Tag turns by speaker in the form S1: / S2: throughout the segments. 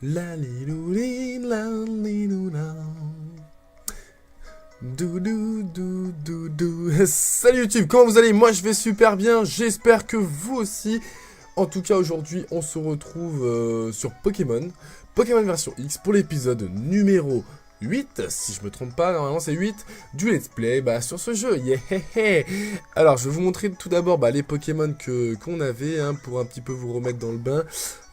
S1: La li lou li la li lou la. Doudou dou dou dou. Salut YouTube, comment vous allez? Moi je vais super bien, j'espère que vous aussi. En tout cas aujourd'hui on se retrouve sur Pokémon version X pour l'épisode numéro 8, si je me trompe pas, normalement c'est 8, du let's play sur ce jeu, yeah. Alors je vais vous montrer tout d'abord les Pokémon qu'on avait, pour un petit peu vous remettre dans le bain.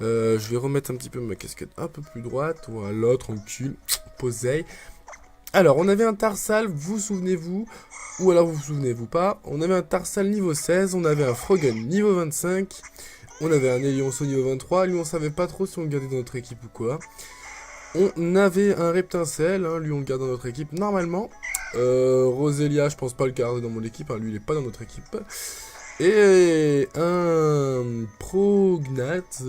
S1: Je vais remettre un petit peu ma casquette un peu plus droite, voilà, tranquille, posez. Alors on avait un Tarsal, vous souvenez-vous, ou alors vous vous souvenez-vous pas, on avait un Tarsal niveau 16, on avait un Frogun niveau 25, on avait un Elionceau niveau 23, lui on savait pas trop si on le gardait dans notre équipe ou quoi. On avait un Reptincelle, lui on le garde dans notre équipe normalement. Roselia, je pense pas le garder dans mon équipe, lui il est pas dans notre équipe. Et un Prognate,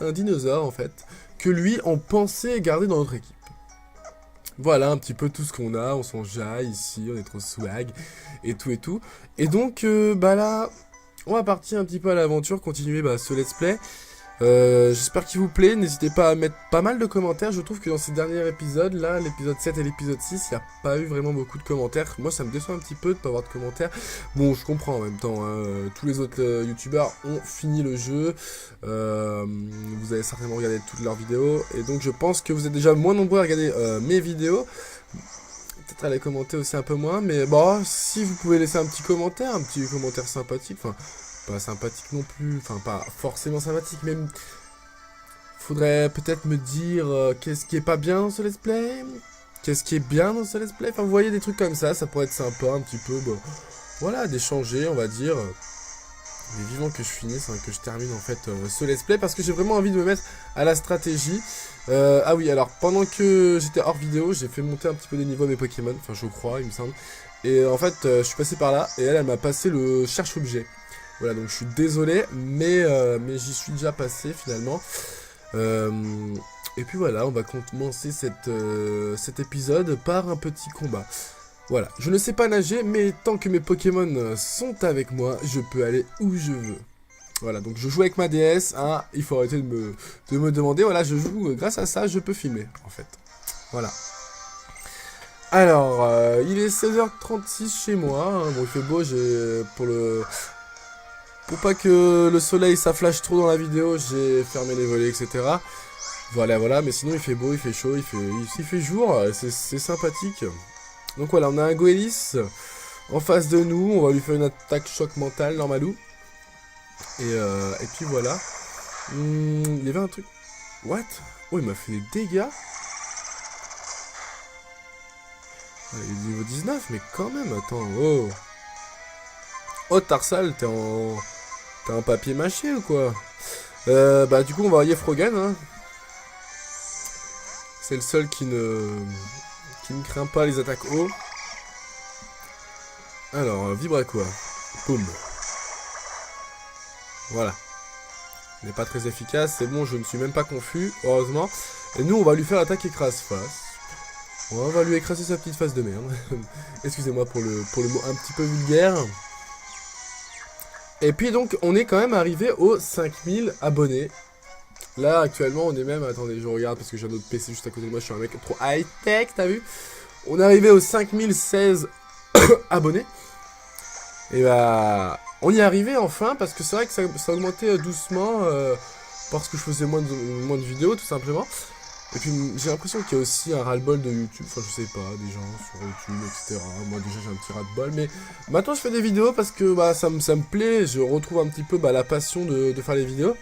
S1: un dinosaure en fait, que lui on pensait garder dans notre équipe. Voilà un petit peu tout ce qu'on a, on s'en jaille ici, on est trop swag, et tout et tout. Et donc là, on va partir un petit peu à l'aventure, continuer ce let's play. J'espère qu'il vous plaît, n'hésitez pas à mettre pas mal de commentaires. Je trouve que dans ces derniers épisodes, là, l'épisode 7 et l'épisode 6, il n'y a pas eu vraiment beaucoup de commentaires. Moi ça me déçoit un petit peu de pas avoir de commentaires. Bon, je comprends en même temps, tous les autres youtubeurs ont fini le jeu. Vous avez certainement regardé toutes leurs vidéos, et donc je pense que vous êtes déjà moins nombreux à regarder mes vidéos. Peut-être à les commenter aussi un peu moins, mais bon, si vous pouvez laisser un petit commentaire sympathique, enfin... pas sympathique non plus, enfin pas forcément sympathique, mais faudrait peut-être me dire qu'est-ce qui est pas bien dans ce let's play, qu'est-ce qui est bien dans ce let's play, enfin vous voyez des trucs comme ça pourrait être sympa un petit peu, voilà, d'échanger on va dire, mais vivant que je finisse, que je termine en fait ce let's play, parce que j'ai vraiment envie de me mettre à la stratégie. Ah oui, alors pendant que j'étais hors vidéo, j'ai fait monter un petit peu des niveaux à mes Pokémon, enfin je crois, il me semble, et en fait je suis passé par là, et elle m'a passé le cherche-objet. Voilà, donc je suis désolé, mais j'y suis déjà passé finalement. Et puis voilà, on va commencer cet épisode par un petit combat. Voilà, je ne sais pas nager, mais tant que mes Pokémon sont avec moi, je peux aller où je veux. Voilà, donc je joue avec ma DS, il faut arrêter de me demander, voilà, je joue, grâce à ça, je peux filmer, en fait. Voilà. Alors, il est 16h36 chez moi, bon, il fait beau, Pour pas que le soleil ça flash trop dans la vidéo, j'ai fermé les volets, etc. Voilà, mais sinon il fait beau, il fait chaud, il fait jour, c'est sympathique. Donc voilà, on a un Goélis en face de nous, on va lui faire une attaque choc mental, normalou. Et puis voilà. Il y avait un truc... What? Oh, il m'a fait des dégâts. Il est niveau 19, mais quand même, attends, oh. Oh, Tarsal, t'as un papier mâché ou quoi? Du coup on va envoyer Frogan, C'est le seul qui ne craint pas les attaques haut. Alors, vibre quoi? Boum. Voilà. Il n'est pas très efficace, c'est bon, je ne suis même pas confus, heureusement. Et nous on va lui faire l'attaque écrase-face. On va lui écraser sa petite face de merde. Excusez-moi pour le mot un petit peu vulgaire. Et puis donc on est quand même arrivé aux 5000 abonnés. Là actuellement on est même, attendez je regarde parce que j'ai un autre PC juste à côté de moi, je suis un mec trop high tech, t'as vu? On est arrivé aux 5016 abonnés. Et on y est arrivé enfin, parce que c'est vrai que ça augmentait doucement, parce que je faisais moins de vidéos tout simplement. Et puis j'ai l'impression qu'il y a aussi un ras-le-bol de YouTube, enfin je sais pas, des gens sur YouTube, etc. Moi déjà j'ai un petit ras-le-bol, mais maintenant je fais des vidéos parce que ça me plaît, je retrouve un petit peu la passion de faire les vidéos.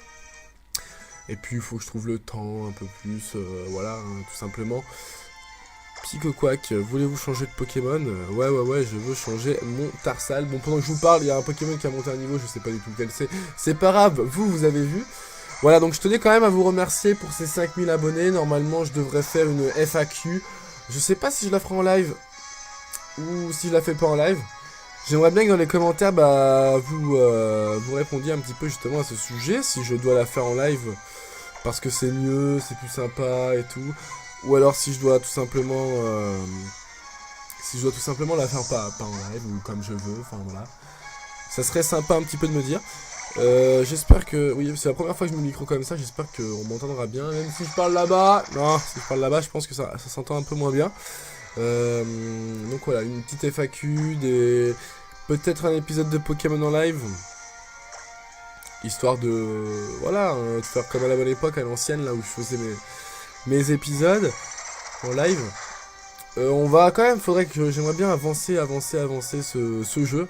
S1: Et puis il faut que je trouve le temps un peu plus, voilà, tout simplement. Picoquac, voulez-vous changer de Pokémon? Ouais, je veux changer mon Tarsal. Bon, pendant que je vous parle, il y a un Pokémon qui a monté un niveau, je sais pas du tout lequel c'est. C'est pas grave, vous avez vu. Voilà, donc je tenais quand même à vous remercier pour ces 5000 abonnés. Normalement, je devrais faire une FAQ. Je sais pas si je la ferai en live ou si je la fais pas en live. J'aimerais bien que dans les commentaires, vous répondiez un petit peu justement à ce sujet. Si je dois la faire en live parce que c'est mieux, c'est plus sympa et tout. Ou alors si je dois tout simplement... la faire pas en live ou comme je veux, enfin voilà. Ça serait sympa un petit peu de me dire. J'espère que... Oui, c'est la première fois que je mets le micro comme ça, j'espère qu'on m'entendra bien, même si je parle là-bas. Non, si je parle là-bas, je pense que ça s'entend un peu moins bien. Donc voilà, une petite FAQ, peut-être un épisode de Pokémon en live. Histoire de... Voilà, hein, de faire comme à la bonne époque, à l'ancienne, là où je faisais mes épisodes en live. On va quand même, j'aimerais bien avancer ce jeu.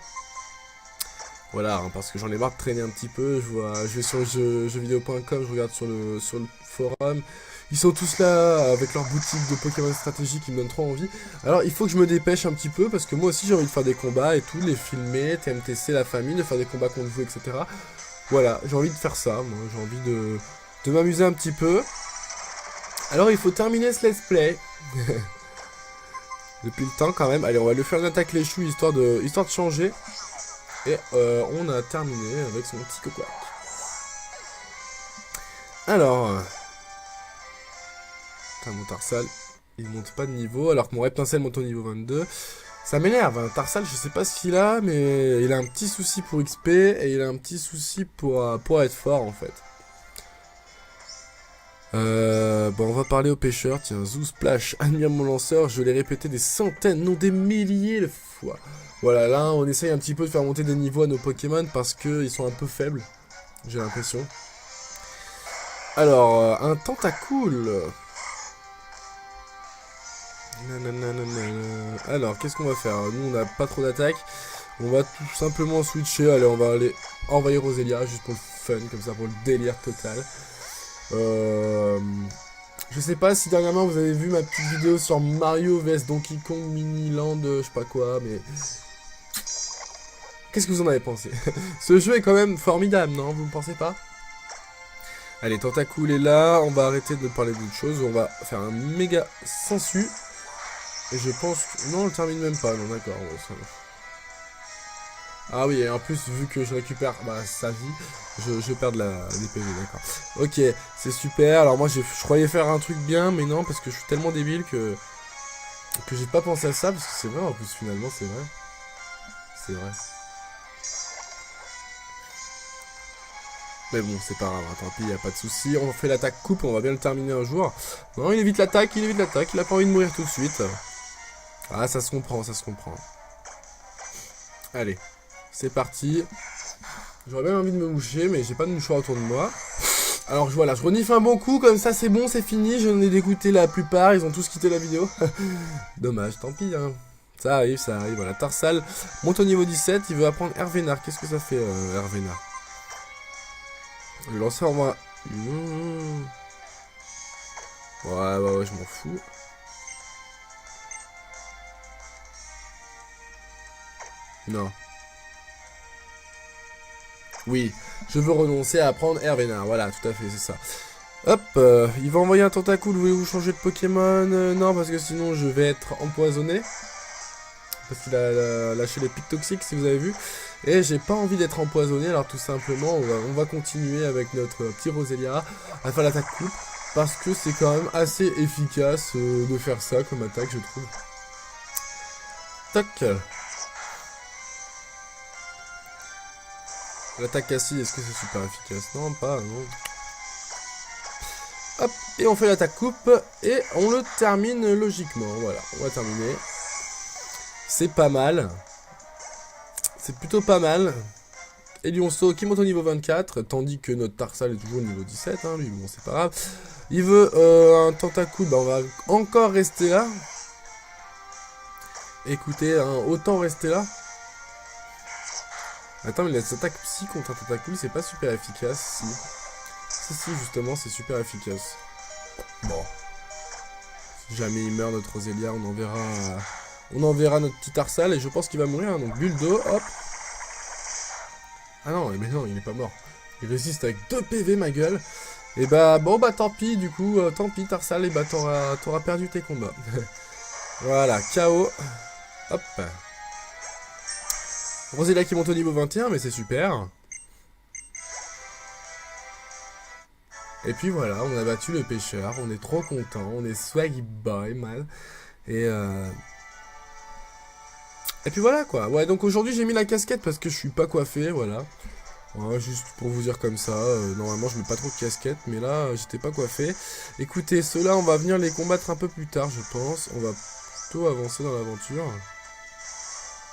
S1: Voilà, hein, parce que j'en ai marre de traîner un petit peu. Je vais sur jeuxvideo.com, je regarde sur le forum. Ils sont tous là avec leur boutique de Pokémon stratégie qui me donne trop envie. Alors il faut que je me dépêche un petit peu parce que moi aussi j'ai envie de faire des combats et tout, les filmer, TMTC, la famille, de faire des combats contre vous, etc. Voilà, j'ai envie de faire ça, moi j'ai envie de m'amuser un petit peu. Alors il faut terminer ce let's play. Depuis le temps quand même. Allez, on va lui faire une attaque les choux histoire de changer. Et on a terminé avec son petit coquac. Alors... Putain, mon Tarsal, il monte pas de niveau, alors que mon Reptincelle monte au niveau 22. Ça m'énerve, hein. Tarsal, je sais pas ce qu'il a, mais il a un petit souci pour XP, et il a un petit souci pour être fort, en fait. Bon, on va parler aux pêcheurs. Tiens, Zoo Splash, admire mon lanceur, je l'ai répété des centaines, non des milliers de fois. Voilà, là, on essaye un petit peu de faire monter des niveaux à nos Pokémon, parce qu'ils sont un peu faibles, j'ai l'impression. Alors, un Tentacool. Alors, qu'est-ce qu'on va faire? Nous, on n'a pas trop d'attaque. On va tout simplement switcher. Allez, on va aller envahir Roselia, juste pour le fun, comme ça, pour le délire total. Je sais pas si dernièrement vous avez vu ma petite vidéo sur Mario vs Donkey Kong Mini Land, je sais pas quoi, mais... Qu'est-ce que vous en avez pensé? Ce jeu est quand même formidable, non? Vous ne pensez pas? Allez, Tentacool est là, on va arrêter de parler d'autre chose, on va faire un méga sensu. Et je pense que... Non, on le termine même pas, non, d'accord. Ouais, ça... Ah oui, et en plus, vu que je récupère sa vie, je perds des PV, d'accord. Ok, c'est super. Alors moi, je croyais faire un truc bien, mais non, parce que je suis tellement débile que j'ai pas pensé à ça, parce que c'est vrai, en plus, finalement, c'est vrai. C'est vrai. Mais bon, c'est pas grave, hein, tant pis, y a pas de souci. On fait l'attaque coupe, on va bien le terminer un jour. Non, il évite l'attaque, il a pas envie de mourir tout de suite. Ah, ça se comprend, ça se comprend. Allez, c'est parti. J'aurais bien envie de me moucher, mais j'ai pas de mouchoir autour de moi. Alors voilà, je renifle un bon coup, comme ça c'est bon, c'est fini. J'en ai dégoûté la plupart, ils ont tous quitté la vidéo. Dommage, tant pis, hein. Ça arrive, voilà. Tarsal monte au niveau 17, il veut apprendre Hervénard. Qu'est-ce que ça fait, Hervénard? Le lanceur, moi... Ouais, je m'en fous. Non. Oui, je veux renoncer à apprendre Hervénard. Voilà, tout à fait, c'est ça. Hop, il va envoyer un Tentacool. Voulez-vous changer de Pokémon? Non, parce que sinon je vais être empoisonné. Parce qu'il a lâché les pics toxiques, si vous avez vu. Et j'ai pas envie d'être empoisonné, alors tout simplement, on va continuer avec notre petit Roselia à faire l'attaque coupe. Parce que c'est quand même assez efficace de faire ça comme attaque, je trouve. Tac. L'attaque Cassie, est-ce que c'est super efficace? Non, pas, non. Hop, et on fait l'attaque coupe, et on le termine logiquement. Voilà, on va terminer. C'est pas mal. C'est plutôt pas mal. Et Lionceau qui monte au niveau 24, tandis que notre Tarsal est toujours au niveau 17, hein, lui, bon, c'est pas grave. Il veut un Tentacool, on va encore rester là. Écoutez, hein, autant rester là. Attends, mais les attaques psy contre un Tentacool, c'est pas super efficace, si. Si, justement, c'est super efficace. Bon. Si jamais il meurt, notre Roselia, on enverra notre petit Tarsal, et je pense qu'il va mourir, hein, donc bulle d'eau, hop. Ah non, mais non, il est pas mort. Il résiste avec 2 PV, ma gueule. Et bon, tant pis, du coup, tant pis, Tarsal, et t'auras perdu tes combats. Voilà, KO. Hop. Roselia qui monte au niveau 21, mais c'est super. Et puis voilà, on a battu le pêcheur, on est trop content, on est swaggy boy, man. Et puis voilà quoi. Ouais, donc aujourd'hui j'ai mis la casquette parce que je suis pas coiffé, voilà. Ouais, juste pour vous dire comme ça, normalement je mets pas trop de casquette, mais là j'étais pas coiffé. Écoutez, ceux-là on va venir les combattre un peu plus tard je pense. On va plutôt avancer dans l'aventure.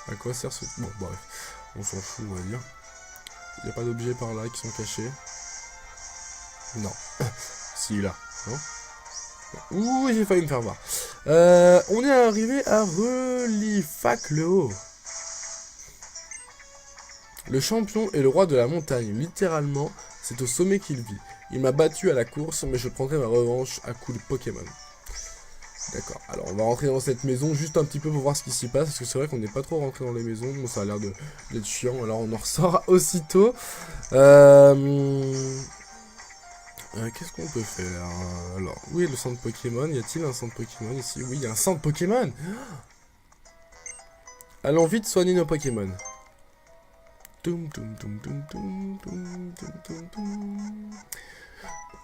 S1: À quoi sert ce... Bon bref, on s'en fout on va dire. Il n'y a pas d'objets par là qui sont cachés. Non. Si là, non. Ouh, j'ai failli me faire voir. On est arrivé à Relifac-le-Haut. Le champion est le roi de la montagne, littéralement, c'est au sommet qu'il vit. Il m'a battu à la course, mais je prendrai ma revanche à coups de Pokémon. D'accord, alors on va rentrer dans cette maison juste un petit peu pour voir ce qui s'y passe, parce que c'est vrai qu'on n'est pas trop rentré dans les maisons, bon ça a l'air d'être chiant, alors on en ressort aussitôt. Qu'est-ce qu'on peut faire? Alors, où est le centre Pokémon? Y a-t-il un centre Pokémon ici? Oui, il y a un centre Pokémon! Allons vite soigner nos Pokémon. Toum, toum, toum, toum, toum, toum, toum, toum, toum.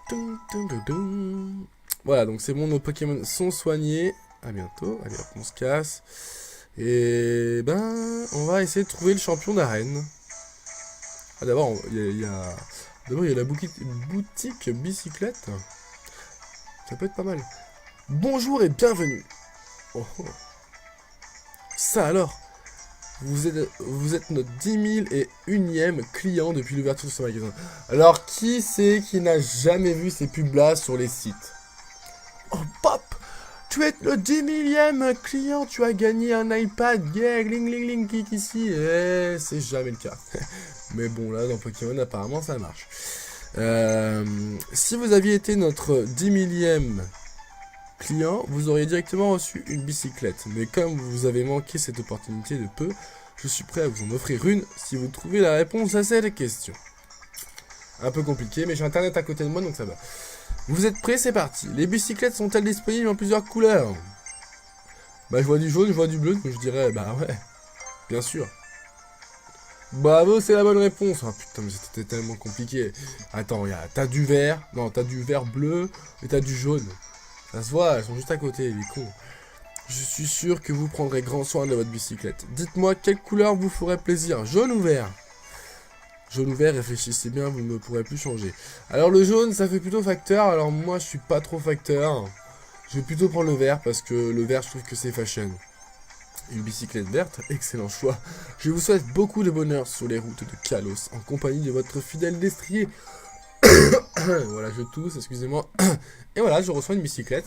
S1: Toum, toum, toum, toum. Voilà, donc c'est bon, nos Pokémon sont soignés. À bientôt. Allez, hop, on se casse. Et ben, on va essayer de trouver le champion d'arène. Ah, d'abord, d'abord, il y a la boutique bicyclette. Ça peut être pas mal. Bonjour et bienvenue. Oh, oh. Ça alors, vous êtes notre 10 001e client depuis l'ouverture de ce magasin. Alors, qui c'est qui n'a jamais vu ces pubs-là sur les sites? Oh, Pop! Tu es le 10 000e client, tu as gagné un iPad, yeah, ling ling ling, clique ici. Eh, c'est jamais le cas. Mais bon, là, dans Pokémon, apparemment, ça marche. Si vous aviez été notre 10 000e client, vous auriez directement reçu une bicyclette. Mais comme vous avez manqué cette opportunité de peu, je suis prêt à vous en offrir une si vous trouvez la réponse à cette question. Un peu compliqué, mais j'ai internet à côté de moi, donc ça va. Vous êtes prêts, c'est parti. Les bicyclettes sont-elles disponibles en plusieurs couleurs? Bah je vois du jaune, je vois du bleu, donc je dirais, bah ouais, bien sûr. Bravo, c'est la bonne réponse. Ah putain, mais c'était tellement compliqué. Attends, t'as du vert, non, t'as du vert bleu, et t'as du jaune. Ça se voit, elles sont juste à côté, les cons. Je suis sûr que vous prendrez grand soin de votre bicyclette. Dites-moi quelle couleur vous ferait plaisir, jaune ou vert? Jaune ou vert, réfléchissez bien, vous ne pourrez plus changer. Alors le jaune, ça fait plutôt facteur, alors moi je suis pas trop facteur. Je vais plutôt prendre le vert, parce que le vert, je trouve que c'est fashion. Une bicyclette verte, excellent choix. Je vous souhaite beaucoup de bonheur sur les routes de Kalos, en compagnie de votre fidèle destrier. Voilà, je tousse, excusez-moi. Et voilà, je reçois une bicyclette.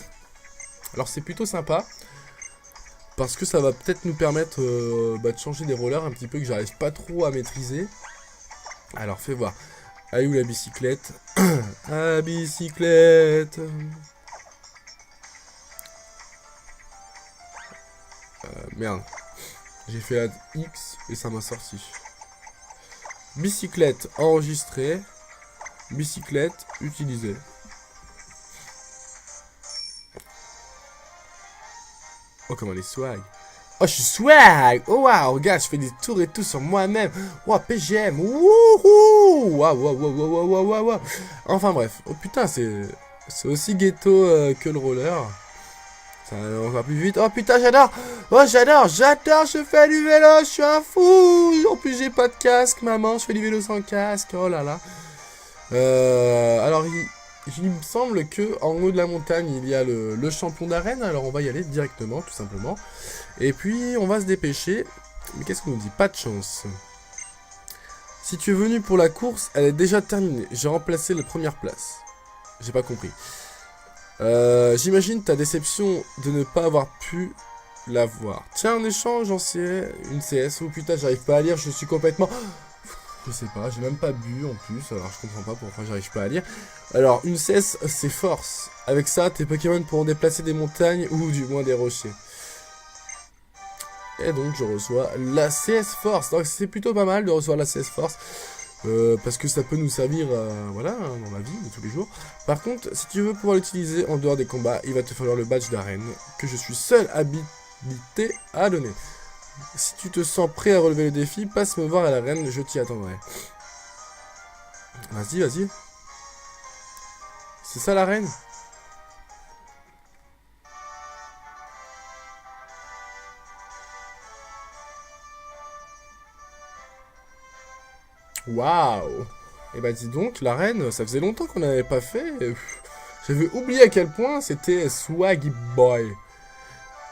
S1: Alors c'est plutôt sympa, parce que ça va peut-être nous permettre de changer des rollers un petit peu que j'arrive pas trop à maîtriser. Alors fais voir. Ah où la bicyclette? La bicyclette. Merde. J'ai fait la X et ça m'a sorti. Bicyclette enregistrée. Bicyclette utilisée. Oh comment elle est swag. Oh je suis swag. Oh waouh, regarde, je fais des tours et tout sur moi-même. Wow, PGM. Wouhou. Waouh, waouh, waouh, waouh, waouh, waouh, waouh. Enfin bref. Oh putain, c'est aussi ghetto que le roller. Ça va plus vite. Oh putain, j'adore. Oh j'adore, je fais du vélo, je suis un fou. En plus j'ai pas de casque, maman, je fais du vélo sans casque. Oh là là. Alors il me semble que en haut de la montagne il y a le champion d'arène. Alors on va y aller directement, tout simplement. Et puis on va se dépêcher. Mais qu'est-ce qu'on nous dit? Pas de chance. Si tu es venu pour la course, elle est déjà terminée. J'ai remplacé la première place. J'ai pas compris. J'imagine ta déception de ne pas avoir pu la voir. Tiens, en échange, j'en sais une CS. Oh putain, j'arrive pas à lire, je suis complètement... Je sais pas, j'ai même pas bu en plus, alors je comprends pas pourquoi j'arrive pas à lire. Alors, une CS, c'est force. Avec ça, tes Pokémon pourront déplacer des montagnes ou du moins des rochers. Et donc, je reçois la CS Force. Donc, c'est plutôt pas mal de recevoir la CS Force. Parce que ça peut nous servir voilà, dans la vie de tous les jours. Par contre, si tu veux pouvoir l'utiliser en dehors des combats, il va te falloir le badge d'arène que je suis seul habilité à donner. Si tu te sens prêt à relever le défi, passe me voir à l'arène, je t'y attendrai. Vas-y, vas-y. C'est ça l'arène? Waouh. Et bah dis donc, l'arène, ça faisait longtemps qu'on n'avait pas fait. J'avais oublié à quel point c'était Swaggy Boy.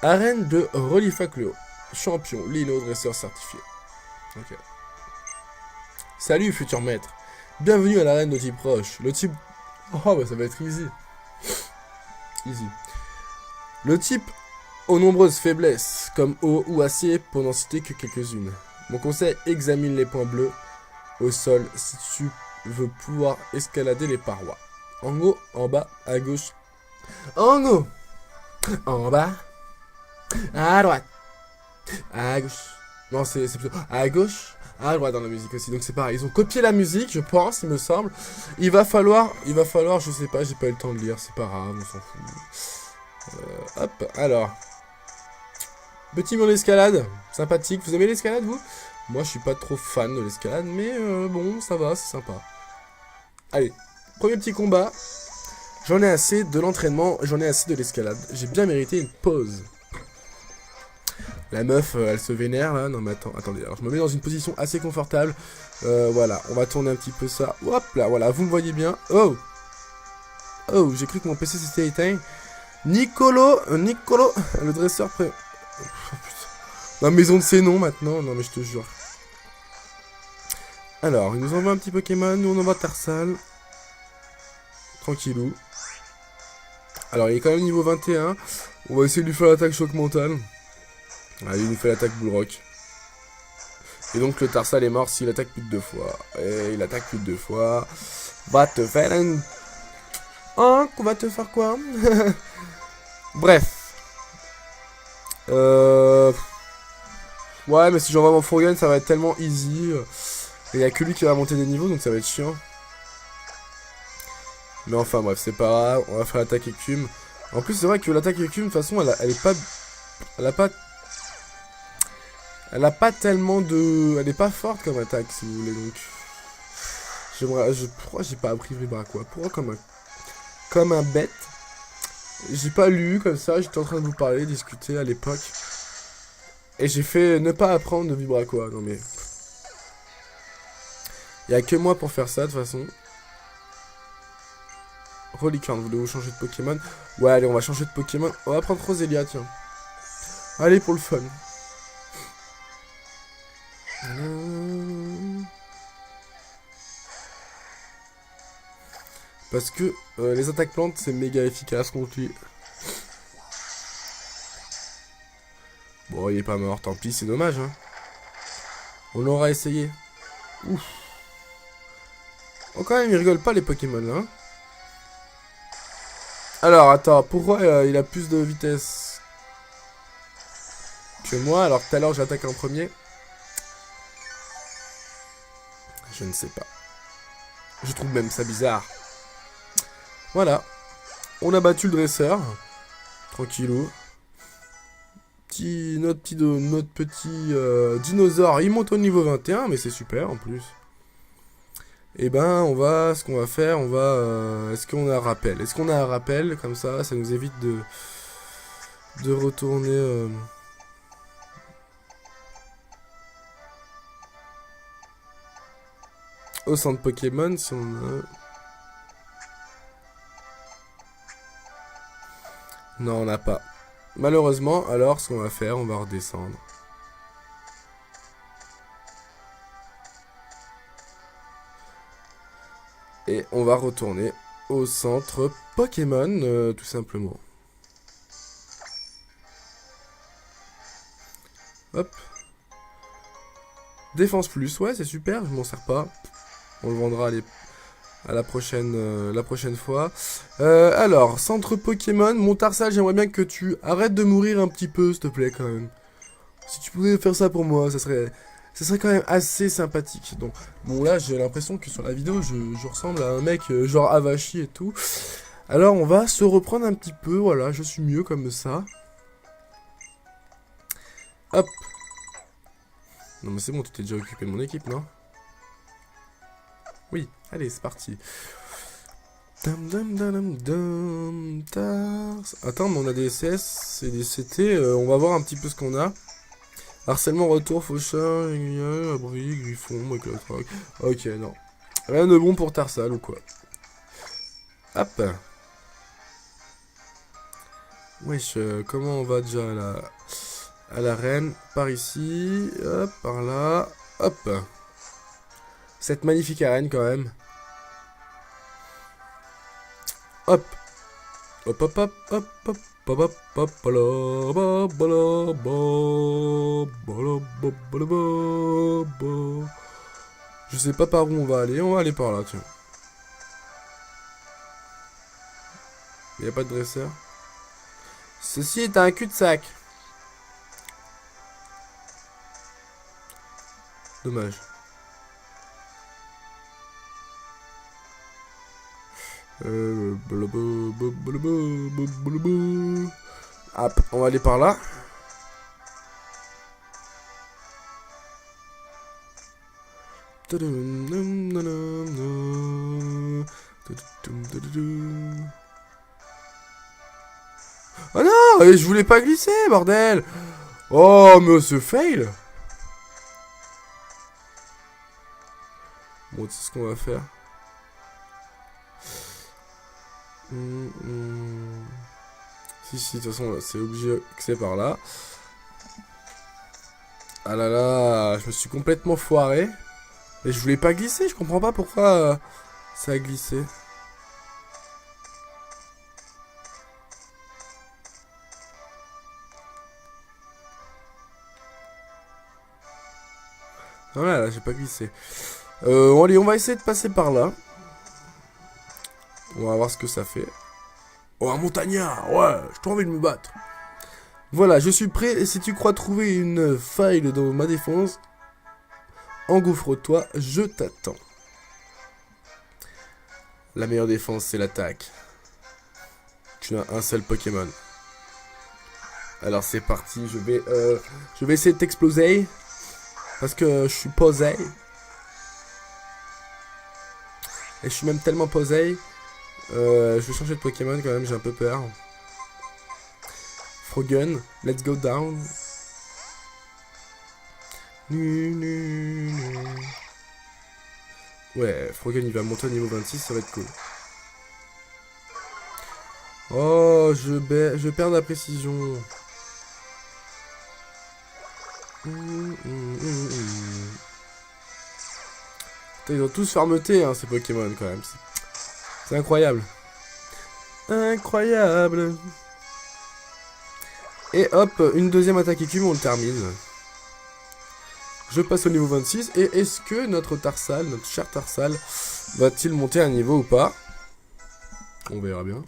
S1: Arène de Relifa Cleo. Champion, Lilo, dresseur certifié. Ok. Salut, futur maître. Bienvenue à l'arène de type proche. Le type... Oh, bah ça va être easy. Easy. Le type aux nombreuses faiblesses, comme eau ou acier, pour n'en citer que quelques-unes. Mon conseil, examine les points bleus au sol si tu veux pouvoir escalader les parois. En haut, en bas, à gauche. En haut, en bas, à droite, à gauche. Non, c'est plutôt à gauche, à droite dans la musique aussi. Donc c'est pareil. Ils ont copié la musique, je pense, il me semble. Il va falloir, je sais pas, j'ai pas eu le temps de lire, c'est pas grave, on s'en fout. Hop, alors. Petit mur d'escalade, sympathique. Vous aimez l'escalade, vous? Moi, je suis pas trop fan de l'escalade, mais bon, ça va, c'est sympa. Allez, premier petit combat. J'en ai assez de l'entraînement, j'en ai assez de l'escalade. J'ai bien mérité une pause. La meuf, elle se vénère, là. Non, mais attendez. Alors, je me mets dans une position assez confortable. Voilà, on va tourner un petit peu ça. Hop là, voilà, vous me voyez bien. Oh! Oh, j'ai cru que mon PC s'était éteint. Nicolo, le dresseur prêt. Oh, la maison de ses noms maintenant, non mais je te jure. Alors, il nous envoie un petit Pokémon, nous on envoie Tarsal. Tranquillou. Alors, il est quand même niveau 21. On va essayer de lui faire l'attaque choc mental. Allez, il nous fait l'attaque Bullrock. Et donc le Tarsal est mort s'il attaque plus de 2 fois. Et il attaque plus de 2 fois. Va te faire un... Hein? Qu'on va te faire quoi? Bref. Ouais, mais si j'envoie mon Furgon, ça va être tellement easy. Et il n'y a que lui qui va monter des niveaux, donc ça va être chiant. Mais enfin, bref, c'est pas grave. On va faire l'attaque écume. En plus, c'est vrai que l'attaque écume, de toute façon, elle est pas... Elle a pas tellement de... Elle est pas forte comme attaque, si vous voulez, donc... Pourquoi j'ai pas appris Vibraquois? Pourquoi comme un bête? J'ai pas lu comme ça, j'étais en train de vous parler, discuter à l'époque. Et j'ai fait ne pas apprendre de Vibraquois, non mais... Y'a que moi pour faire ça, de toute façon. Relicorn, voulez-vous changer de Pokémon? Ouais, allez, on va changer de Pokémon. On va prendre Roselia, tiens. Allez, pour le fun. Parce que les attaques plantes, c'est méga efficace contre lui. Bon, il est pas mort, tant pis, c'est dommage, hein. On aura essayé. Ouf. Oh, quand même, ils rigolent pas, les Pokémon, là. Hein. Alors, attends, pourquoi il a plus de vitesse que moi, alors que tout à l'heure, j'attaque en premier? Je ne sais pas. Je trouve même ça bizarre. Voilà. On a battu le dresseur. Tranquillou. Notre petit dinosaure, il monte au niveau 21, mais c'est super en plus. Et ben, ce qu'on va faire, est-ce qu'on a un rappel? Est-ce qu'on a un rappel? Comme ça nous évite de retourner... au centre Pokémon, si on a... Non, on n'a pas. Malheureusement, alors, ce qu'on va faire, on va redescendre. Et on va retourner au centre Pokémon, tout simplement. Hop. Défense plus, ouais, c'est super, je m'en sers pas. On le vendra à la prochaine fois. Alors, centre Pokémon, mon Tarsal, j'aimerais bien que tu arrêtes de mourir un petit peu, s'il te plaît, quand même. Si tu pouvais faire ça pour moi, ça serait quand même assez sympathique. Donc, bon, là, j'ai l'impression que sur la vidéo, je ressemble à un mec genre Avachi et tout. Alors, on va se reprendre un petit peu, voilà, je suis mieux comme ça. Hop. Non, mais c'est bon, tu t'es déjà occupé de mon équipe, non? Oui, allez, c'est parti. Attends, mais on a des CS et des CT, on va voir un petit peu ce qu'on a. Harcèlement, retour, faucheur, aiguilleur, abri, griffon, éclatraque. Ok, non. Rien de bon pour Tarsal ou quoi. Hop. Wesh, comment on va déjà à la reine? Par ici, hop, par là, hop. Cette magnifique arène quand même. Hop. Hop, hop, hop, hop, hop. Je sais pas par où on va aller par là, tiens. Il n'y a pas de dresseur. Ceci est un cul-de-sac. Dommage. Hop, on va aller par là. Oh non, je voulais pas glisser, bordel. Oh, mais ce fail. Bon, tu sais ce qu'on va faire. Si, de toute façon, c'est obligé que c'est par là. Ah là là, je me suis complètement foiré. Et je voulais pas glisser, je comprends pas pourquoi ça a glissé. Voilà, là, j'ai pas glissé. Allez, on va essayer de passer par là. On va voir ce que ça fait. Oh, un montagnard, ouais, j'ai trop envie de me battre. Voilà, je suis prêt. Et si tu crois trouver une faille dans ma défense, engouffre-toi, je t'attends. La meilleure défense, c'est l'attaque. Tu n'as un seul Pokémon. Alors c'est parti, je vais essayer de t'exploser. Parce que je suis posé. Et je suis même tellement posé. Je vais changer de Pokémon quand même, j'ai un peu peur. Frogun, let's go down. Ouais, Frogun il va monter au niveau 26, ça va être cool. Oh, je perds la précision. Putain, ils ont tous fermeté, hein, ces Pokémon quand même. C'est incroyable. Incroyable. Et hop, une deuxième attaque écume, on le termine. Je passe au niveau 26. Et est-ce que notre Tarsal, notre cher Tarsal, va-t-il monter un niveau ou pas? On verra bien.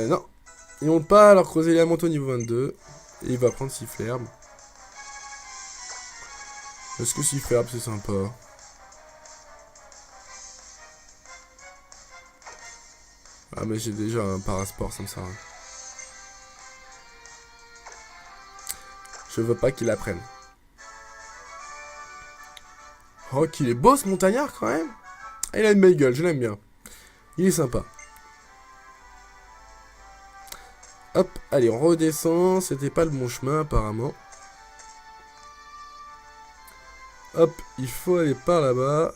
S1: Non. Il monte pas, alors Rosélia monte au niveau 22. Et il va prendre Sifflerbe. Est-ce que Sifflerbe c'est sympa? Ah mais j'ai déjà un parasport, ça me sert à rien. Je veux pas qu'il apprenne. Oh qu'il est beau ce montagnard quand même. Ah, il a une belle gueule, je l'aime bien. Il est sympa. Hop, allez on redescend. C'était pas le bon chemin apparemment. Hop, il faut aller par là-bas.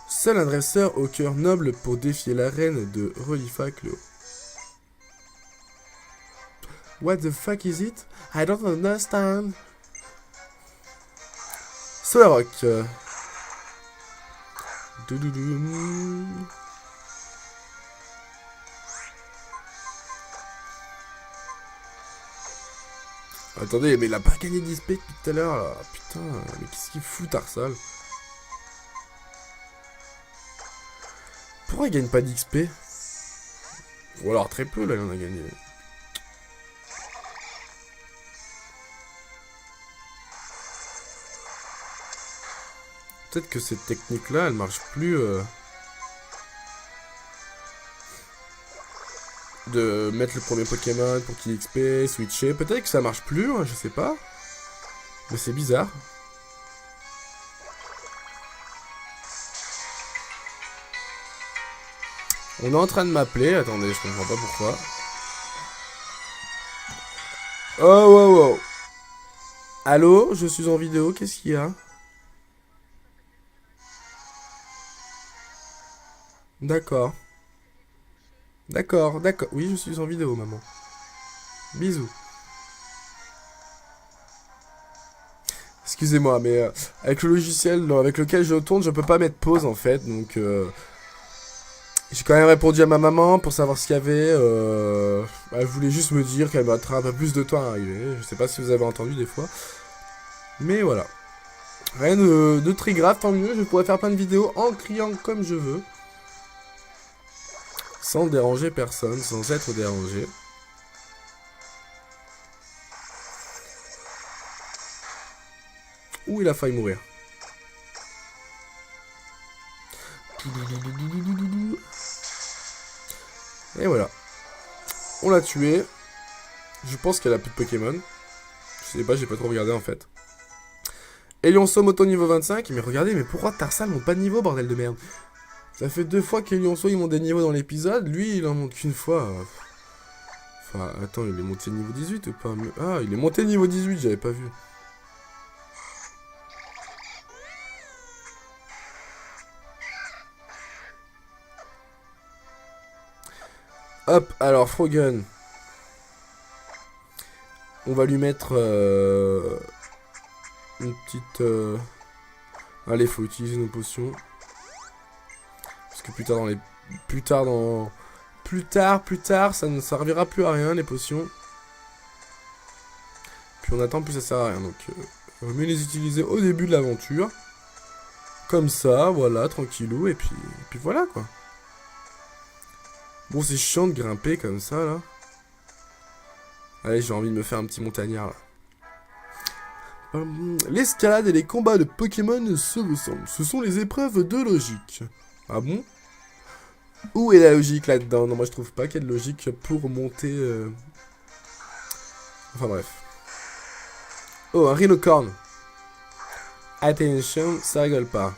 S1: Seul un dresseur au cœur noble pour défier la reine de Relifaclo. What the fuck is it? I don't understand. Solrock. Attendez, mais il a pas gagné d'XP depuis tout à l'heure là. Putain, mais qu'est-ce qu'il fout Tarsal? Pourquoi il gagne pas d'XP? Ou alors très peu là, il en a gagné. Peut-être que cette technique là, elle marche plus. De mettre le premier Pokémon pour qu'il XP, switcher. Peut-être que ça marche plus, hein, je sais pas. Mais c'est bizarre. On est en train de m'appeler. Attendez, je comprends pas pourquoi. Oh, wow, wow. Allô, je suis en vidéo, qu'est-ce qu'il y a? D'accord. D'accord, d'accord. Oui, je suis en vidéo, maman. Bisous. Excusez-moi, mais avec le logiciel avec lequel je tourne, je peux pas mettre pause en fait. Donc, j'ai quand même répondu à ma maman pour savoir ce qu'il y avait. Elle voulait juste me dire qu'elle mettrait un peu plus de temps à arriver. Je sais pas si vous avez entendu des fois. Mais voilà. Rien de très grave, tant mieux. Je pourrais faire plein de vidéos en criant comme je veux. Sans déranger personne, sans être dérangé. Ouh, il a failli mourir. Et voilà. On l'a tué. Je pense qu'elle a plus de Pokémon. Je sais pas, j'ai pas trop regardé en fait. Elionso auto niveau 25. Mais regardez, mais pourquoi Tarsal monte pas de niveau, bordel de merde? Ça fait 2 fois qu'Elionso il monte des niveaux dans l'épisode. Lui, il en monte qu'une fois. Enfin, attends, il est monté niveau 18 ou pas? Ah, il est monté niveau 18, j'avais pas vu. Hop, alors Frogun. On va lui mettre une petite... Allez, faut utiliser nos potions. Parce que plus tard, ça ne servira plus à rien, les potions. Puis on attend, plus ça sert à rien. Donc, on va mieux les utiliser au début de l'aventure. Comme ça, voilà, tranquillou. Et puis voilà, quoi. Bon, c'est chiant de grimper comme ça, là. Allez, j'ai envie de me faire un petit montagnard, là. L'escalade et les combats de Pokémon se ressemblent. Ce sont les épreuves de logique. Ah bon? Où est la logique là-dedans? Non, moi je trouve pas qu'il y ait de logique pour monter... Enfin bref. Oh, un rhinocorn. Attention, ça rigole pas.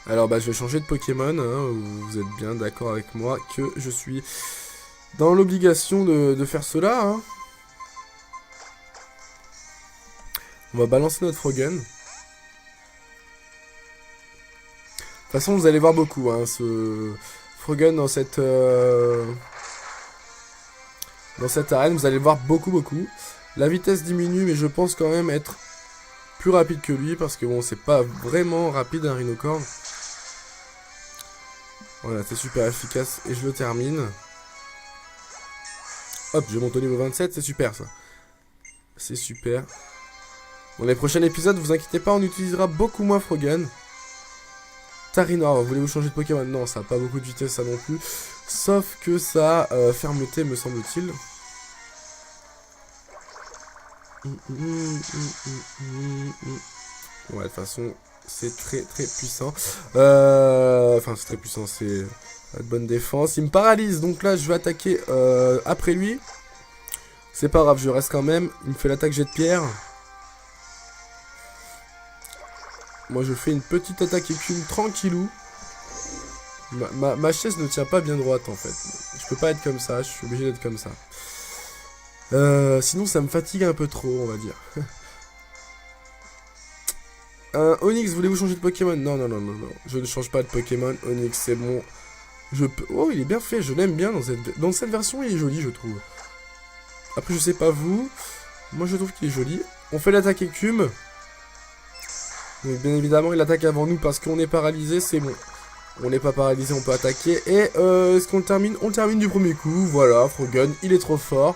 S1: Alors bah je vais changer de Pokémon, hein, vous êtes bien d'accord avec moi que je suis dans l'obligation de faire cela. Hein. On va balancer notre Frogun. De toute façon vous allez voir beaucoup, hein, ce Frogun dans cette arène, vous allez voir beaucoup. La vitesse diminue mais je pense quand même être plus rapide que lui parce que bon c'est pas vraiment rapide un rhinocorn. Voilà, c'est super efficace et je le termine. Hop, j'ai monté au niveau 27, c'est super ça. C'est super. Dans les prochains épisodes, vous inquiétez pas, on utilisera beaucoup moins Frogun. Tarinor, voulez-vous changer de Pokémon? Non, ça n'a pas beaucoup de vitesse ça non plus. Sauf que ça a fermeté me semble-t-il. Ouais, de toute façon, c'est très puissant. Enfin, c'est très puissant, c'est de bonne défense. Il me paralyse, donc là, je vais attaquer après lui. C'est pas grave, je reste quand même. Il me fait l'attaque jet de pierre. Moi, je fais une petite attaque écume tranquillou. Ma chaise ne tient pas bien droite, en fait. Je peux pas être comme ça, je suis obligé d'être comme ça. Sinon, ça me fatigue un peu trop, on va dire. Onix, voulez-vous changer de Pokémon? Non. Je ne change pas de Pokémon. Onix, c'est bon. Je peux... Oh, il est bien fait. Je l'aime bien dans cette version. Il est joli, je trouve. Après, je sais pas vous. Moi, je trouve qu'il est joli. On fait l'attaque écume. Donc, bien évidemment, il attaque avant nous parce qu'on est paralysé. C'est bon. On n'est pas paralysé, on peut attaquer. Et est-ce qu'on le termine? On le termine du premier coup. Voilà, Frogun, il est trop fort.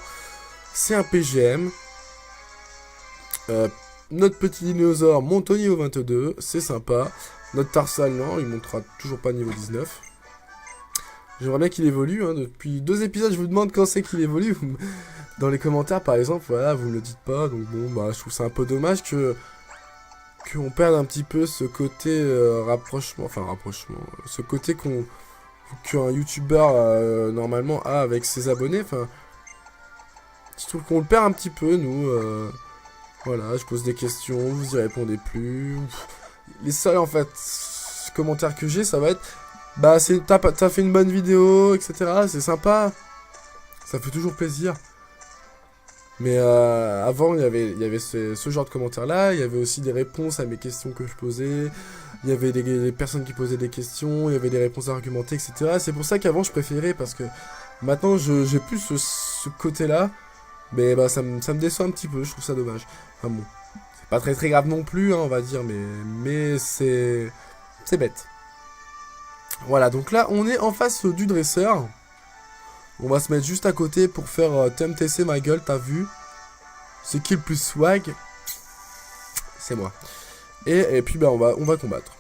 S1: C'est un PGM. Notre petit dinosaure monte au niveau 22, c'est sympa. Notre Tarsal, non, il montera toujours pas niveau 19. J'aimerais bien qu'il évolue, hein. Depuis 2 épisodes, je vous demande quand c'est qu'il évolue. Dans les commentaires, par exemple, voilà, vous me le dites pas. Donc bon, bah, je trouve ça un peu dommage qu'on perde un petit peu ce côté rapprochement. Ce côté qu'un youtubeur normalement a avec ses abonnés. Enfin, je trouve qu'on le perd un petit peu, nous. Voilà, je pose des questions, vous y répondez plus. les seuls, en fait, commentaires que j'ai, ça va être... Bah, t'as fait une bonne vidéo, etc. C'est sympa. Ça fait toujours plaisir. Mais avant, il y avait ce genre de commentaires-là. Il y avait aussi des réponses à mes questions que je posais. Il y avait des personnes qui posaient des questions. Il y avait des réponses argumentées, etc. C'est pour ça qu'avant, je préférais, parce que maintenant, j'ai plus ce côté-là. Mais bah, ça me déçoit un petit peu. Je trouve ça dommage. Enfin bon, c'est pas très très grave non plus, hein, on va dire. Mais c'est bête. Voilà, donc là, on est en face du dresseur. On va se mettre juste à côté pour faire TMTC ma gueule, t'as vu? C'est qui le plus swag? C'est moi. Et puis, bah, on va combattre.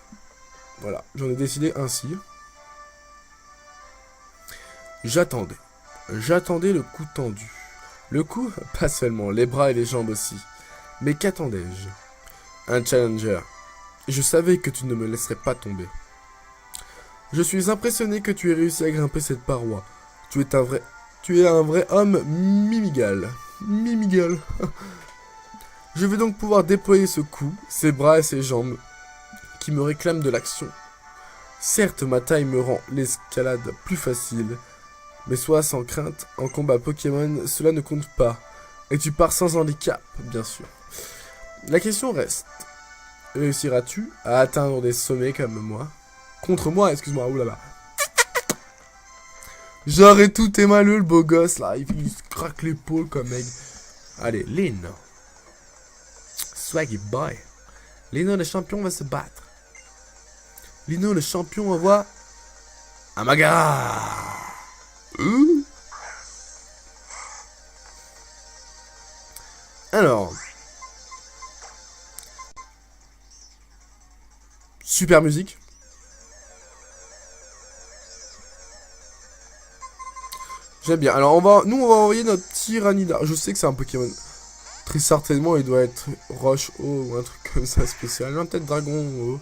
S1: Voilà, j'en ai décidé ainsi. J'attendais. J'attendais le coup tendu. Le coup, pas seulement, les bras et les jambes aussi. Mais qu'attendais-je? Un challenger. Je savais que tu ne me laisserais pas tomber. Je suis impressionné que tu aies réussi à grimper cette paroi. Tu es un vrai homme mimigal. Mimigal. Je vais donc pouvoir déployer ce cou, ses bras et ses jambes, qui me réclament de l'action. Certes, ma taille me rend l'escalade plus facile, mais sois sans crainte, en combat Pokémon, cela ne compte pas. Et tu pars sans handicap, bien sûr. La question reste, réussiras-tu à atteindre des sommets comme moi? Contre moi, excuse-moi, oulala. J'arrête tout, t'es malheureux, le beau gosse, là. Il se craque l'épaule comme mec. Allez, Lino. Swaggy boy. Lino, le champion, va se battre. Lino, le champion, envoie... Amaga. Alors... Super musique. J'aime bien. Alors, nous, on va envoyer notre petit Ranida. Je sais que c'est un Pokémon. Très certainement, il doit être Roche haut ou un truc comme ça spécial. Non, peut-être Dragon haut.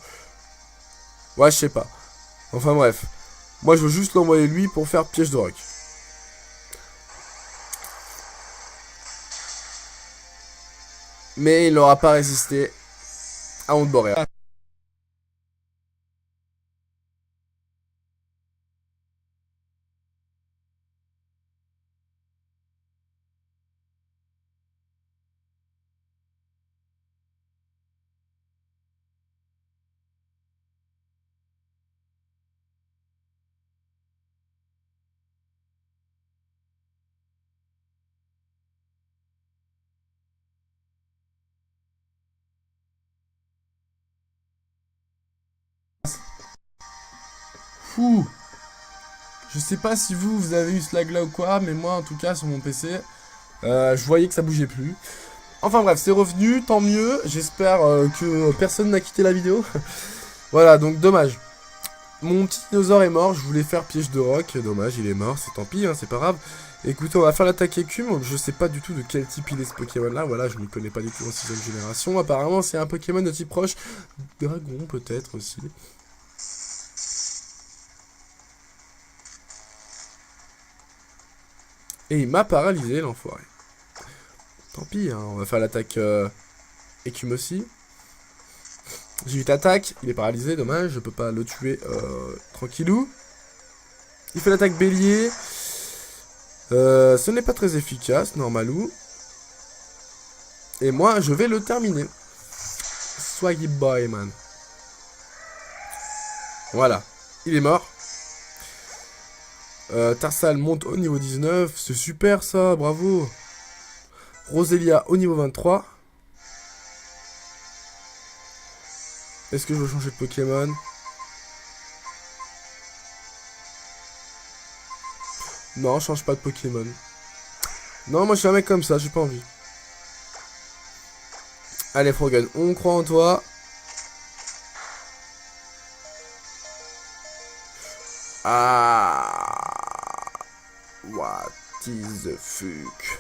S1: Ouais, je sais pas. Enfin, bref. Moi, je veux juste l'envoyer lui pour faire piège de roc. Mais il n'aura pas résisté à Honte Boréal. Fou. Je sais pas si vous avez eu ce lag là ou quoi, mais moi en tout cas sur mon PC, je voyais que ça bougeait plus. Enfin bref, c'est revenu, tant mieux. J'espère que personne n'a quitté la vidéo. Voilà, donc dommage. Mon petit dinosaure est mort, je voulais faire piège de roc, dommage, il est mort, c'est tant pis, hein, c'est pas grave. Écoutez, on va faire l'attaque écume, je sais pas du tout de quel type il est ce Pokémon là, voilà, je ne connais pas du tout en 6ème génération. Apparemment c'est un Pokémon de type proche, dragon peut-être aussi. Et il m'a paralysé l'enfoiré. Tant pis, hein, on va faire l'attaque écume aussi. J'ai 8 attaques, il est paralysé, dommage, je peux pas le tuer tranquillou. Il fait l'attaque bélier. Ce n'est pas très efficace, normalou. Et moi, je vais le terminer. Swaggy boy, man. Voilà, il est mort. Tarsal monte au niveau 19, c'est super ça, bravo. Roselia au niveau 23. Est-ce que je veux changer de Pokémon? Non, je change pas de Pokémon. Non, moi je suis un mec comme ça, j'ai pas envie. Allez, Frogun, on croit en toi. Ah, what is the fuck?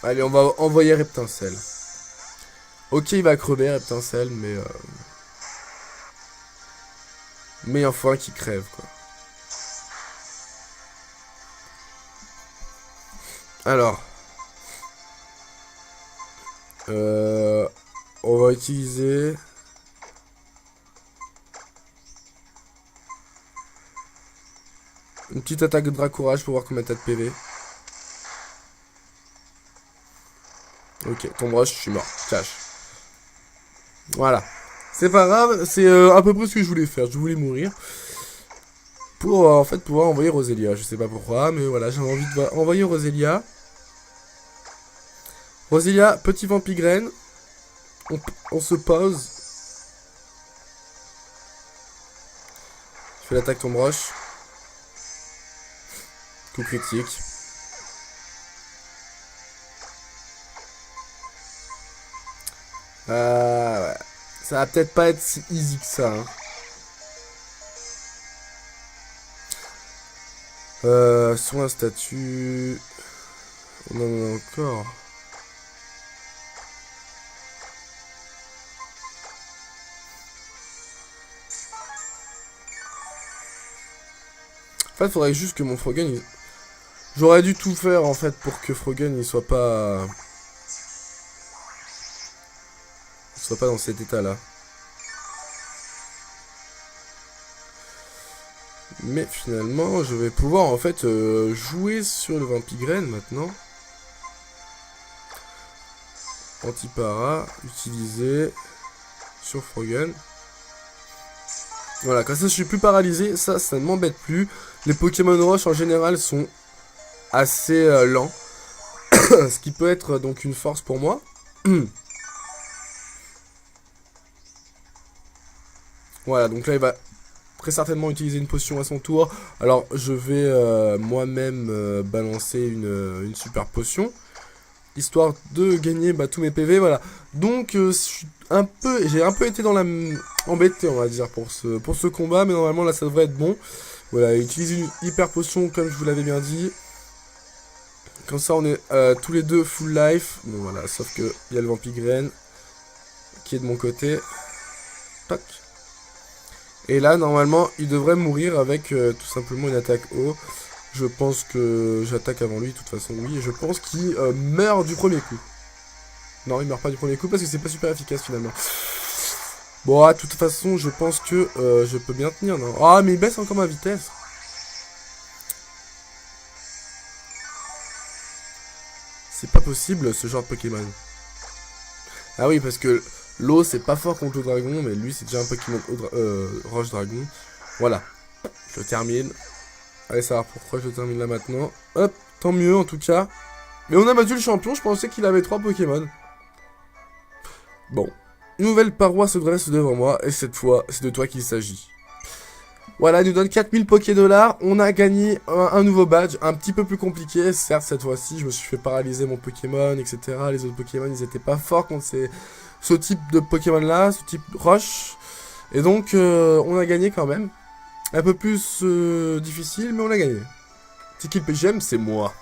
S1: Allez, on va envoyer Reptincelle. Ok, il va crever, Reptincelle, mais il en faut un qui crève, quoi. Alors. On va utiliser... une petite attaque de Dracourage pour voir combien t'as de PV. Ok, ton rush, je suis mort. Cache. Voilà. C'est pas grave, c'est à peu près ce que je voulais faire. Je voulais mourir. Pour en fait pouvoir envoyer Roselia. Je sais pas pourquoi, mais voilà, j'ai envie de envoyer Roselia. Roselia, petit Vampigraine. On se pose. Je fais l'attaque tombe roche. Coup critique. Ouais. Ça va peut-être pas être si easy que ça. Sur un statut... On en a encore. En fait, il faudrait juste que mon Frogun... Il... J'aurais dû tout faire, en fait, pour que Frogun, il soit pas... Il soit pas dans cet état-là. Mais finalement, je vais pouvoir, en fait, jouer sur le Vampigraine, maintenant. Antipara, utiliser sur Frogun. Voilà, comme ça je suis plus paralysé, ça ne m'embête plus. Les Pokémon Rush en général sont assez lents. Ce qui peut être donc une force pour moi. Voilà, donc là il va très certainement utiliser une potion à son tour. Alors je vais moi-même balancer une super potion. Histoire de gagner tous mes PV, voilà. Donc j'ai un peu été dans la embêté, on va dire, pour ce combat, mais normalement là ça devrait être bon. Voilà, utilise une hyper potion comme je vous l'avais bien dit. Comme ça on est tous les deux full life. Bon voilà, sauf que il y a le Vampigraine qui est de mon côté. Tac. Et là normalement il devrait mourir avec tout simplement une attaque haut. Je pense que j'attaque avant lui, de toute façon, oui. Et je pense qu'il meurt du premier coup. Non, il meurt pas du premier coup parce que c'est pas super efficace finalement. Bon, de toute façon, je pense que je peux bien tenir, non? Ah, mais il baisse encore ma vitesse. C'est pas possible, ce genre de Pokémon. Ah oui, parce que l'eau, c'est pas fort contre le dragon, mais lui, c'est déjà un Pokémon roche dragon. Voilà. Je termine. Allez savoir pourquoi je termine là maintenant. Hop, tant mieux en tout cas. Mais on a battu le champion, je pensais qu'il avait 3 Pokémon. Bon. Une nouvelle paroi se dresse devant moi, et cette fois, c'est de toi qu'il s'agit. Voilà, il nous donne 4000 Poké-Dollars. On a gagné un nouveau badge, un petit peu plus compliqué. Certes, cette fois-ci, je me suis fait paralyser mon Pokémon, etc. Les autres Pokémon, ils étaient pas forts contre ce type de Pokémon-là, ce type Roche. Et donc, on a gagné quand même. Un peu plus difficile, mais on a gagné. C'est qui le PGM? C'est moi.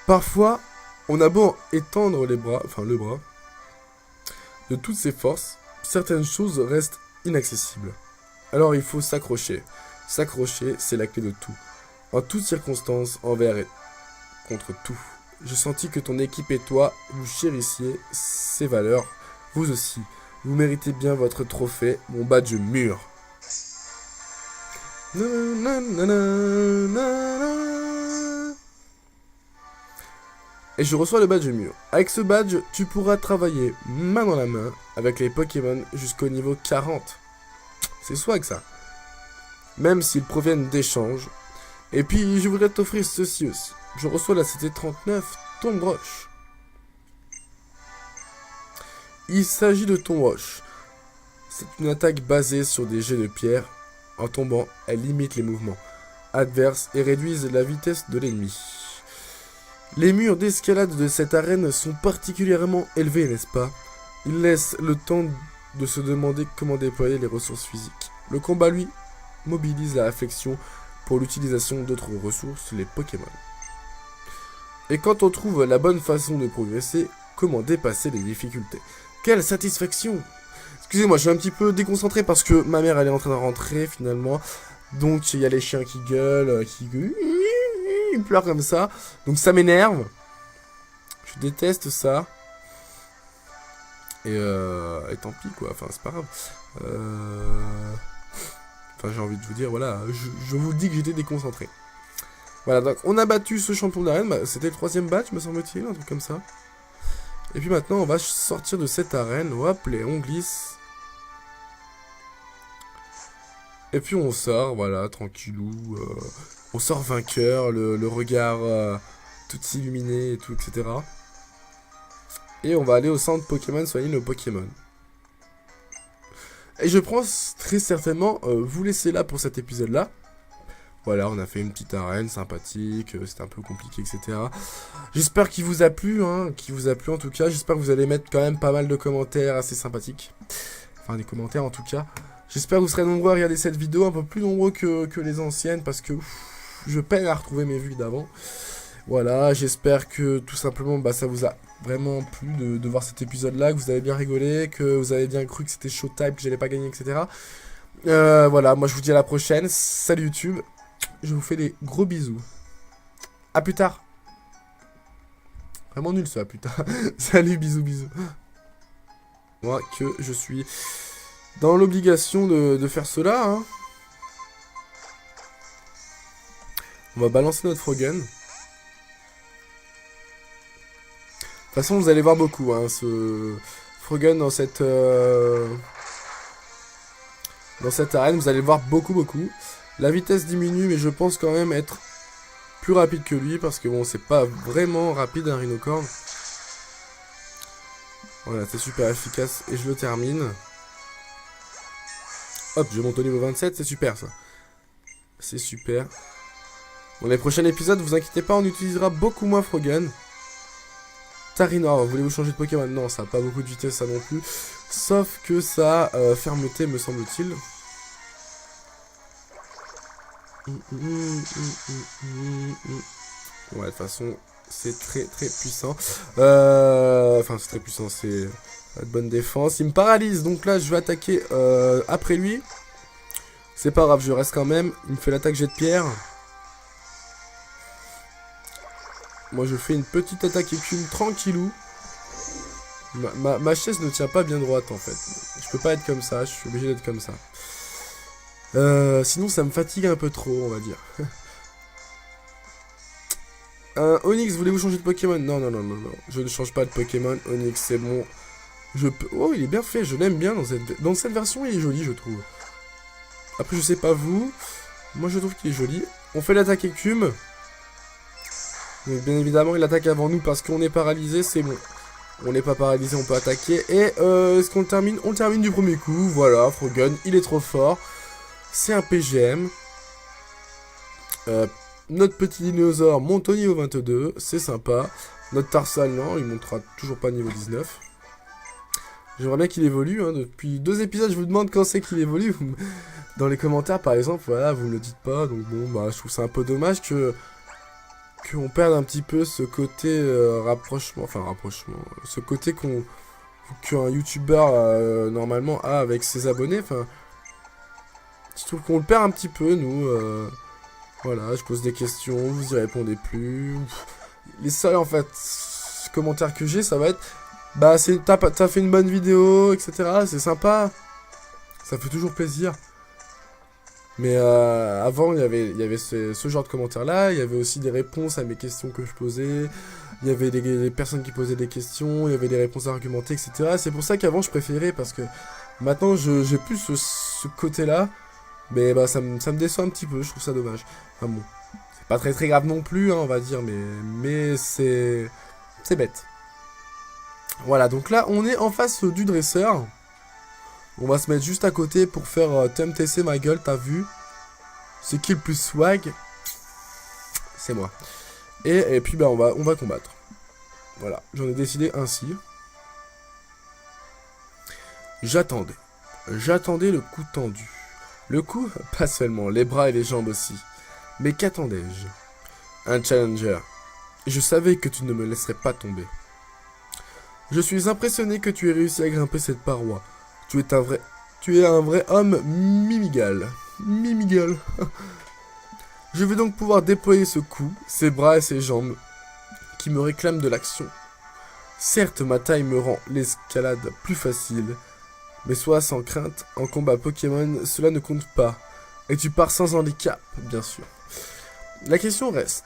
S1: Parfois, on a beau étendre le bras, de toutes ses forces, certaines choses restent inaccessibles. Alors il faut s'accrocher. S'accrocher, c'est la clé de tout. En toutes circonstances, envers et contre tout. Je sentis que ton équipe et toi, vous chérissiez ces valeurs. Vous aussi. Vous méritez bien votre trophée, mon badge mûr. Et je reçois le badge mûr. Avec ce badge, tu pourras travailler main dans la main avec les Pokémon jusqu'au niveau 40. C'est swag ça. Même s'ils proviennent d'échanges. Et puis je voudrais t'offrir ceci aussi. Je reçois la CT39 Tombe Roche. Il s'agit de Tombe Roche. C'est une attaque basée sur des jets de pierre. En tombant, elle limite les mouvements adverses et réduise la vitesse de l'ennemi. Les murs d'escalade de cette arène sont particulièrement élevés, n'est-ce pas? Ils laissent le temps de se demander comment déployer les ressources physiques. Le combat, lui, mobilise la affection pour l'utilisation d'autres ressources, les Pokémon. Et quand on trouve la bonne façon de progresser, comment dépasser les difficultés? Quelle satisfaction! Excusez-moi, je suis un petit peu déconcentré parce que ma mère, elle est en train de rentrer, finalement. Donc, il y a les chiens qui gueulent, ils pleurent comme ça. Donc, ça m'énerve. Je déteste ça. Et tant pis, quoi. Enfin, c'est pas grave. Enfin, j'ai envie de vous dire, voilà, je vous dis que j'étais déconcentré. Voilà, donc on a battu ce champion d'arène. Bah, c'était le 3e batch, me semble-t-il, un truc comme ça. Et puis maintenant, on va sortir de cette arène. Hop, et on glisse. Et puis on sort, voilà, tranquillou. On sort vainqueur, le regard tout illuminé et tout, etc. Et on va aller au centre Pokémon soigner nos Pokémon. Et je pense très certainement vous laisser là pour cet épisode-là. Voilà, on a fait une petite arène sympathique, c'était un peu compliqué, etc. J'espère qu'il vous a plu, hein, qu'il vous a plu en tout cas. J'espère que vous allez mettre quand même pas mal de commentaires assez sympathiques. Enfin, des commentaires en tout cas. J'espère que vous serez nombreux à regarder cette vidéo, un peu plus nombreux que les anciennes, parce que je peine à retrouver mes vues d'avant. Voilà, j'espère que tout simplement bah, ça vous a vraiment plu de voir cet épisode-là, que vous avez bien rigolé, que vous avez bien cru que c'était Showtime, que j'allais pas gagner, etc. Voilà, moi je vous dis à la prochaine. Salut YouTube. Je vous fais des gros bisous. A plus tard. Vraiment nul ça, putain. Salut, bisous, bisous. Moi que je suis dans l'obligation de faire cela. Hein. On va balancer notre Frogun. De toute façon, vous allez voir beaucoup. Hein, ce Frogun dans cette arène, vous allez le voir beaucoup. La vitesse diminue, mais je pense quand même être plus rapide que lui, parce que bon, c'est pas vraiment rapide un Rhinocorn. Voilà, c'est super efficace, et je le termine. Hop, je monte au niveau 27, c'est super ça. C'est super. Dans les prochains épisodes, vous inquiétez pas, on utilisera beaucoup moins Frogun. Tarinor, voulez-vous changer de Pokémon? Non, ça n'a pas beaucoup de vitesse, ça non plus. Sauf que ça a fermeté, me semble-t-il. Ouais, de toute façon, c'est très puissant. Enfin, c'est très puissant, c'est de bonne défense. Il me paralyse, donc là, je vais attaquer après lui. C'est pas grave, je reste quand même. Il me fait l'attaque jet de pierre. Moi, je fais une petite attaque écume tranquillou. Ma chaise ne tient pas bien droite, en fait. Je peux pas être comme ça, je suis obligé d'être comme ça. Sinon ça me fatigue un peu trop, on va dire. Onix, voulez-vous changer de Pokémon? Non, je ne change pas de Pokémon. Onix, c'est bon. Je peux... Oh, il est bien fait, je l'aime bien dans cette version, il est joli, je trouve. Après, je sais pas vous. Moi, je trouve qu'il est joli. On fait l'attaque écume. Donc, bien évidemment, il attaque avant nous parce qu'on est paralysé, c'est bon. On n'est pas paralysé, on peut attaquer. Et est-ce qu'on le termine? On le termine du premier coup. Voilà, Frogun, il est trop fort. C'est un PGM. Notre petit dinosaure monte au niveau 22. C'est sympa. Notre Tarsal, non, il montera toujours pas niveau 19. J'aimerais bien qu'il évolue. Hein. Depuis 2 épisodes, je vous demande quand c'est qu'il évolue. Dans les commentaires, par exemple, voilà, vous ne le dites pas. Donc bon, bah, je trouve ça un peu dommage qu'on perde un petit peu ce côté rapprochement. Enfin, rapprochement. Ce côté qu'un youtubeur normalement a avec ses abonnés. Enfin... Je trouve qu'on le perd un petit peu, nous. Voilà, je pose des questions, vous y répondez plus. Les seuls, en fait, commentaires que j'ai, ça va être... Bah, t'as fait une bonne vidéo, etc. C'est sympa. Ça fait toujours plaisir. Mais avant, il y avait ce genre de commentaires-là. Il y avait aussi des réponses à mes questions que je posais. Il y avait des personnes qui posaient des questions. Il y avait des réponses argumentées, etc. C'est pour ça qu'avant, je préférais, parce que maintenant, j'ai plus ce côté-là. Mais bah ça me déçoit un petit peu, je trouve ça dommage. Enfin bon, c'est pas très grave non plus, hein, on va dire, mais c'est bête. Voilà, donc là, on est en face du dresseur. On va se mettre juste à côté pour faire TMTC ma gueule, t'as vu? C'est qui le plus swag? C'est moi. Et puis bah on va combattre. Voilà, j'en ai décidé ainsi. J'attendais le coup tendu. Le cou, pas seulement, les bras et les jambes aussi. Mais qu'attendais-je? Un challenger. Je savais que tu ne me laisserais pas tomber. Je suis impressionné que tu aies réussi à grimper cette paroi. Tu es un vrai homme mimigal. Mimigal. Je vais donc pouvoir déployer ce cou, ses bras et ses jambes, qui me réclament de l'action. Certes, ma taille me rend l'escalade plus facile, mais sois sans crainte, en combat Pokémon, cela ne compte pas. Et tu pars sans handicap, bien sûr. La question reste,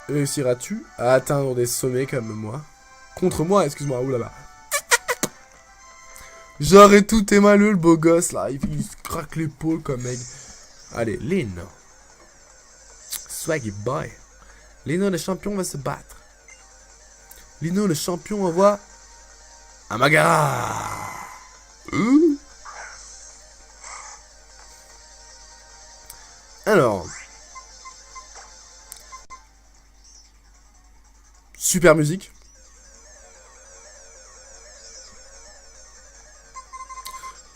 S1: réussiras-tu à atteindre des sommets comme moi? Contre moi, excuse-moi, oulala. J'arrête tout tes maleux, le beau gosse, là, il se craque l'épaule comme mec. Allez, Lino. Swaggy boy. Lino, le champion, va se battre. Lino, le champion, envoie Amagara. Alors. Super musique.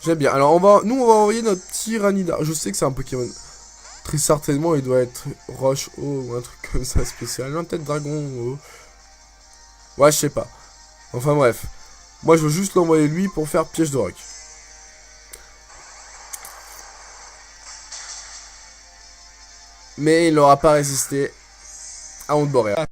S1: J'aime bien. Alors, nous, on va envoyer notre Tyrannida. Je sais que c'est un Pokémon. Très certainement, il doit être Roche haut ou un truc comme ça spécial. Non, peut-être Dragon haut. Ouais, je sais pas. Enfin, bref. Moi, je veux juste l'envoyer lui pour faire piège de roc. Mais il n'aura pas résisté à Onde Boréal.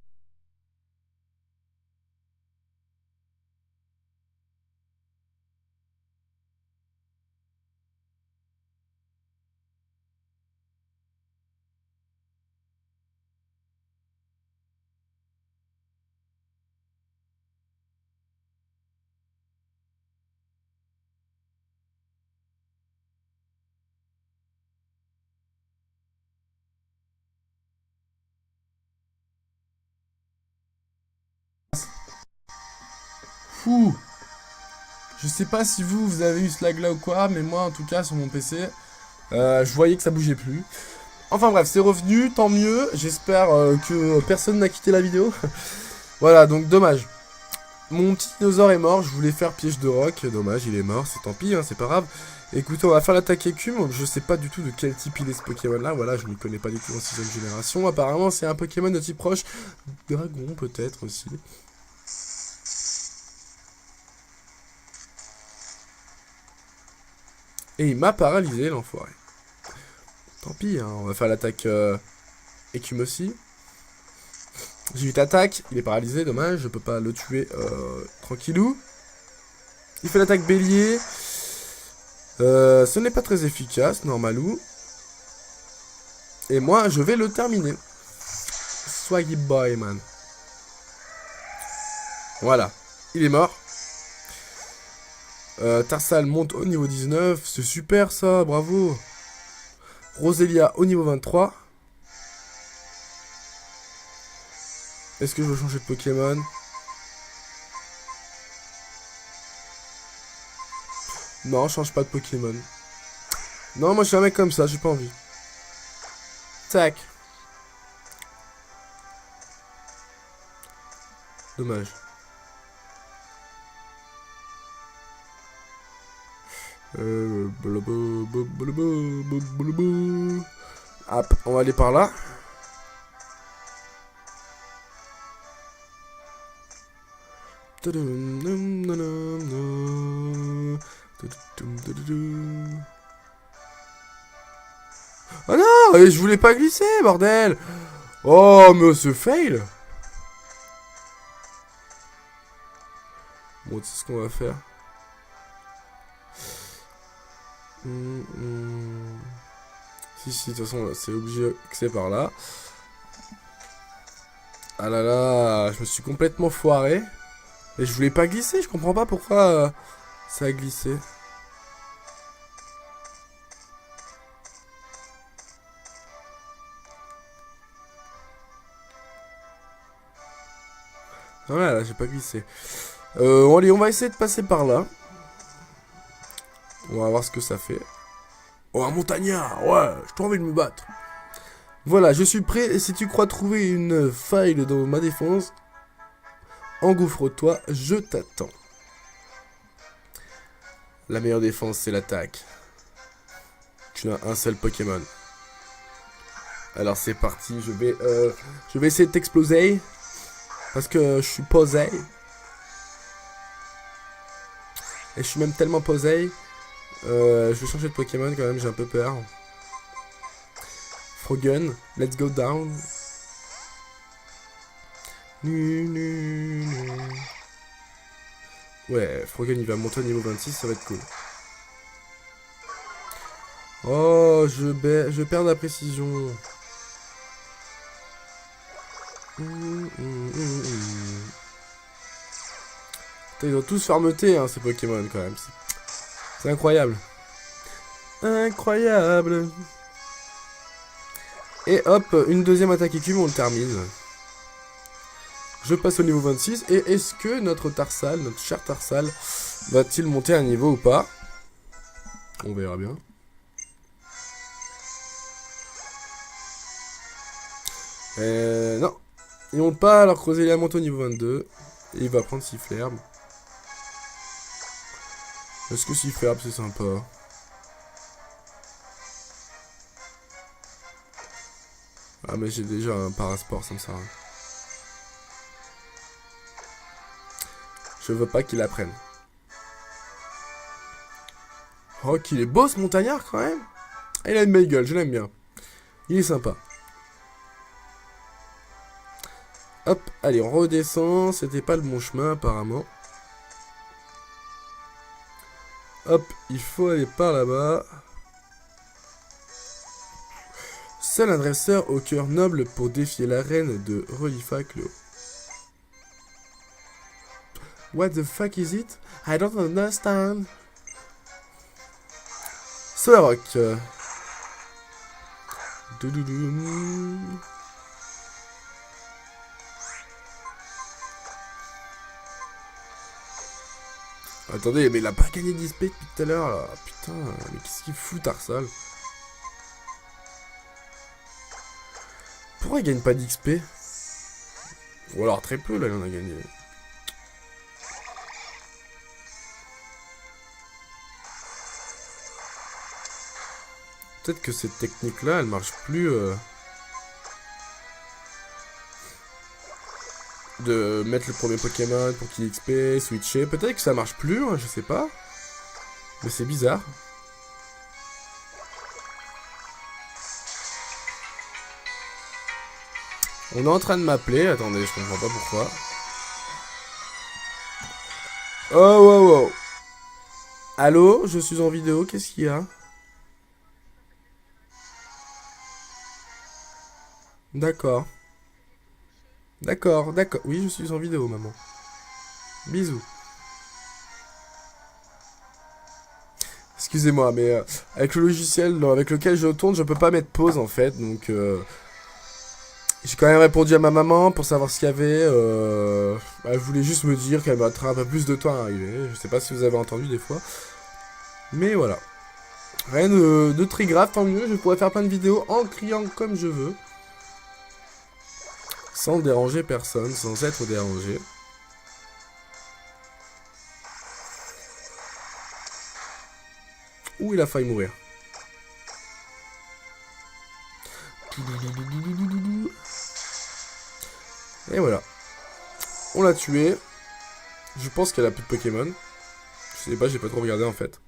S1: Fou. Je sais pas si vous avez eu ce lag là ou quoi, mais moi en tout cas sur mon PC, je voyais que ça bougeait plus. Enfin bref, c'est revenu, tant mieux. J'espère que personne n'a quitté la vidéo. Voilà, donc dommage. Mon petit dinosaure est mort, je voulais faire piège de roc, dommage, il est mort, c'est tant pis, hein, c'est pas grave. Écoutez, on va faire l'attaque écume, je sais pas du tout de quel type il est ce Pokémon là, voilà, je ne connais pas du tout en 6ème génération. Apparemment c'est un Pokémon de type proche, dragon peut-être aussi. Et il m'a paralysé l'enfoiré. Tant pis, hein, on va faire l'attaque écume aussi. J'ai eu attaque, il est paralysé, dommage, je peux pas le tuer tranquillou. Il fait l'attaque bélier. Ce n'est pas très efficace, normalou. Et moi, je vais le terminer. Swaggy boy, man. Voilà, il est mort. Tarsal monte au niveau 19, c'est super ça, bravo. Roselia au niveau 23. Est-ce que je veux changer de Pokémon? Non, je change pas de Pokémon. Non, moi je suis un mec comme ça, j'ai pas envie. Tac. Dommage. Hop, on va aller par là. Oh non, je voulais pas glisser, bordel. Oh, mais ce fail. Bon, c'est ce qu'on va faire. Si, de toute façon, c'est obligé que c'est par là. Ah là là, je me suis complètement foiré. Et je voulais pas glisser, je comprends pas pourquoi ça a glissé. Voilà, là, j'ai pas glissé. Allez, on va essayer de passer par là. On va voir ce que ça fait. Oh, un montagnard, ouais, j'ai envie de me battre. Voilà, je suis prêt, et si tu crois trouver une faille dans ma défense, engouffre-toi, je t'attends. La meilleure défense, c'est l'attaque. Tu n'as un seul Pokémon. Alors c'est parti, je vais essayer de t'exploser. Parce que je suis posé. Et je suis même tellement posé. Je vais changer de Pokémon quand même, j'ai un peu peur. Frogun, let's go down. Ouais, Frogun il va monter au niveau 26, ça va être cool. Oh, je perds la précision. Ils ont tous fermeté, hein, ces Pokémon, quand même. C'est incroyable. Incroyable. Et hop, une deuxième attaque écume, on le termine. Je passe au niveau 26. Et est-ce que notre Tarsal, notre cher Tarsal, va-t-il monter un niveau ou pas? On verra bien. Non. Il monte pas, alors creuser il monte au niveau 22. Et il va prendre Sifflerbe. Est-ce que Sifflerbe c'est sympa? Ah mais j'ai déjà un parasport, ça me sert à rien. Je veux pas qu'il apprenne. Oh qu'il est beau ce montagnard quand même. Il a une belle gueule, je l'aime bien. Il est sympa. Hop, allez on redescend. C'était pas le bon chemin apparemment. Hop, il faut aller par là-bas. Seul un dresseur au cœur noble pour défier la reine de Relifaclo. What the fuck is it? I don't understand. Solrock. Attendez, mais il a pas gagné d'XP depuis tout à l'heure là. Putain, mais qu'est-ce qu'il fout Tarsal? Pourquoi il gagne pas d'XP? Ou alors très peu là, il en a gagné. Peut-être que cette technique là, elle marche plus. De mettre le premier Pokémon pour qu'il XP, switcher. Peut-être que ça marche plus, hein, je sais pas. Mais c'est bizarre. On est en train de m'appeler. Attendez, je comprends pas pourquoi. Oh, wow, wow. Allô, je suis en vidéo, qu'est-ce qu'il y a? D'accord. D'accord, d'accord. Oui, je suis en vidéo, maman. Bisous. Excusez-moi, mais avec le logiciel avec lequel je tourne, je peux pas mettre pause en fait, donc j'ai quand même répondu à ma maman pour savoir ce qu'il y avait. Elle voulait juste me dire qu'elle mettrait un peu plus de temps à arriver. Je sais pas si vous avez entendu des fois, mais voilà. Rien de très grave, tant mieux. Je pourrais faire plein de vidéos en criant comme je veux, sans déranger personne, sans être dérangé. Ouh, il a failli mourir. Et voilà. On l'a tué. Je pense qu'elle a plus de Pokémon. Je sais pas, j'ai pas trop regardé en fait.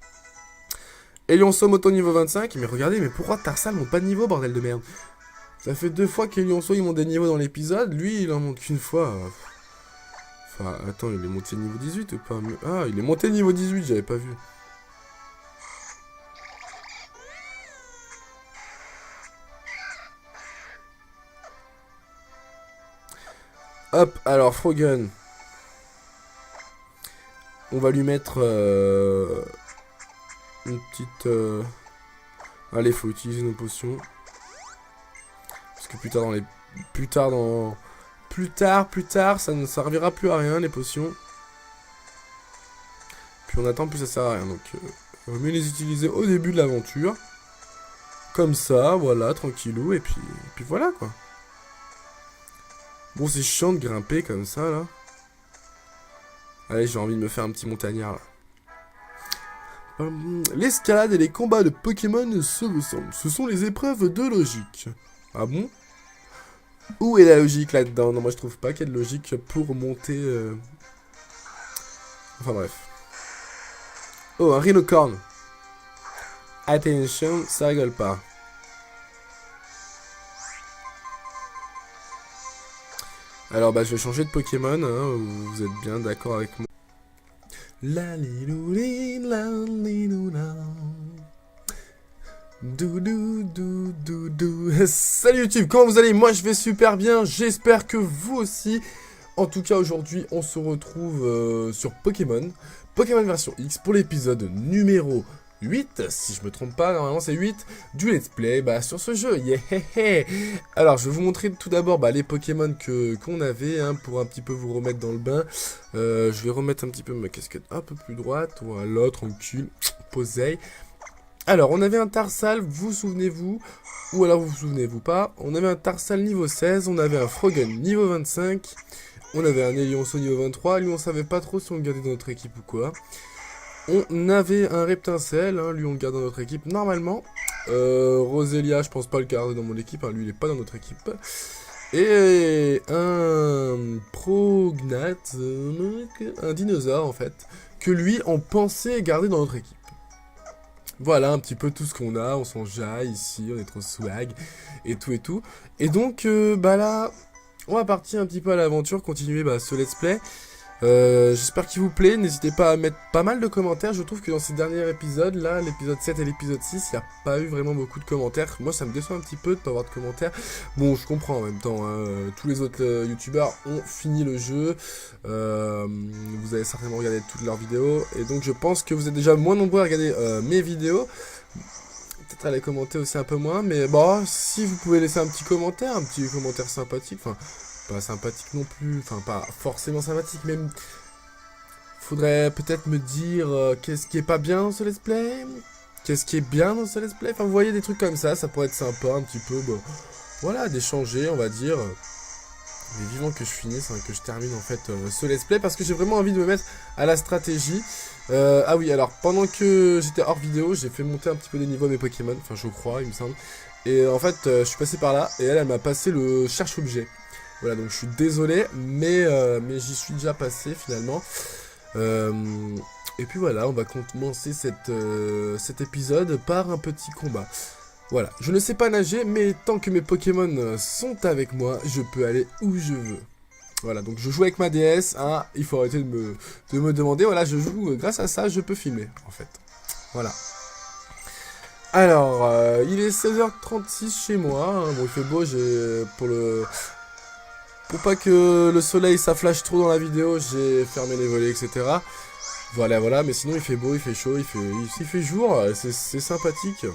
S1: Elionso moto niveau 25. Mais regardez, mais pourquoi Tarsal monte pas de niveau, bordel de merde? Ça fait 2 fois qu'Elionso il monte des niveaux dans l'épisode. Lui, il en monte qu'une fois. Enfin, attends, il est monté niveau 18 ou pas? Ah, il est monté niveau 18, j'avais pas vu. Hop, alors Frogun. On va lui mettre une petite... Allez, faut utiliser nos potions. Parce que plus tard, ça ne servira plus à rien, les potions. Puis on attend, plus ça sert à rien. Donc, on va mieux les utiliser au début de l'aventure. Comme ça, voilà, tranquillou. Et puis voilà, quoi. Bon, c'est chiant de grimper comme ça, là. Allez, j'ai envie de me faire un petit montagnard, là. L'escalade et les combats de Pokémon se ressemblent. Ce sont les épreuves de logique. Ah bon? Où est la logique là-dedans? Non, moi je trouve pas qu'il y a de logique pour monter... Enfin bref. Oh, un rhinocorne. Attention, ça rigole pas. Alors bah je vais changer de Pokémon, hein, vous êtes bien d'accord avec moi. La lilouli, la liloula. Doudou, doudou, doudou. Salut YouTube, comment vous allez? Moi je vais super bien, j'espère que vous aussi. En tout cas aujourd'hui on se retrouve sur Pokémon version X pour l'épisode numéro 8, si je me trompe pas, normalement c'est 8, du let's play sur ce jeu, yeah. Alors je vais vous montrer tout d'abord les Pokémon qu'on avait, hein, pour un petit peu vous remettre dans le bain. Je vais remettre un petit peu ma casquette un peu plus droite, voilà, tranquille, posez. Alors on avait un Tarsal, vous souvenez-vous, ou alors vous vous souvenez-vous pas, on avait un Tarsal niveau 16, on avait un Frogun niveau 25, on avait un Elionceau niveau 23, lui on savait pas trop si on le gardait dans notre équipe ou quoi. On avait un Reptincelle, hein, lui on le garde dans notre équipe normalement. Roselia, je pense pas le garder dans mon équipe, hein, lui il est pas dans notre équipe. Et un Prognate, un dinosaure en fait, que lui on pensait garder dans notre équipe. Voilà un petit peu tout ce qu'on a, on s'en jaille ici, on est trop swag, et tout et tout. Et donc là, on va partir un petit peu à l'aventure, continuer ce let's play. J'espère qu'il vous plaît, n'hésitez pas à mettre pas mal de commentaires. Je trouve que dans ces derniers épisodes, là, l'épisode 7 et l'épisode 6, il n'y a pas eu vraiment beaucoup de commentaires. Moi ça me déçoit un petit peu de pas avoir de commentaires. Bon, je comprends en même temps, hein, tous les autres youtubeurs ont fini le jeu, vous avez certainement regardé toutes leurs vidéos, et donc je pense que vous êtes déjà moins nombreux à regarder mes vidéos. Peut-être à les commenter aussi un peu moins, mais bon, si vous pouvez laisser un petit commentaire sympathique, enfin... pas sympathique non plus, enfin pas forcément sympathique, mais faudrait peut-être me dire qu'est-ce qui est pas bien dans ce let's play, qu'est-ce qui est bien dans ce let's play, enfin vous voyez des trucs comme ça pourrait être sympa un petit peu, voilà, d'échanger on va dire, mais vivant que je finisse, hein, que je termine en fait ce let's play, parce que j'ai vraiment envie de me mettre à la stratégie. Ah oui, alors pendant que j'étais hors vidéo, j'ai fait monter un petit peu des niveaux à mes Pokémon, enfin je crois, il me semble, et en fait je suis passé par là, et elle m'a passé le cherche-objet. Voilà, donc je suis désolé, mais j'y suis déjà passé finalement. Et puis voilà, on va commencer cet épisode par un petit combat. Voilà, je ne sais pas nager, mais tant que mes Pokémon sont avec moi, je peux aller où je veux. Voilà, donc je joue avec ma DS, hein, il faut arrêter de me demander, voilà, je joue, grâce à ça, je peux filmer, en fait. Voilà. Alors, il est 16h36 chez moi, hein, bon il fait beau, pour pas que le soleil s'afflache trop dans la vidéo, j'ai fermé les volets, etc. Voilà, mais sinon il fait beau, il fait chaud, il fait jour, c'est sympathique.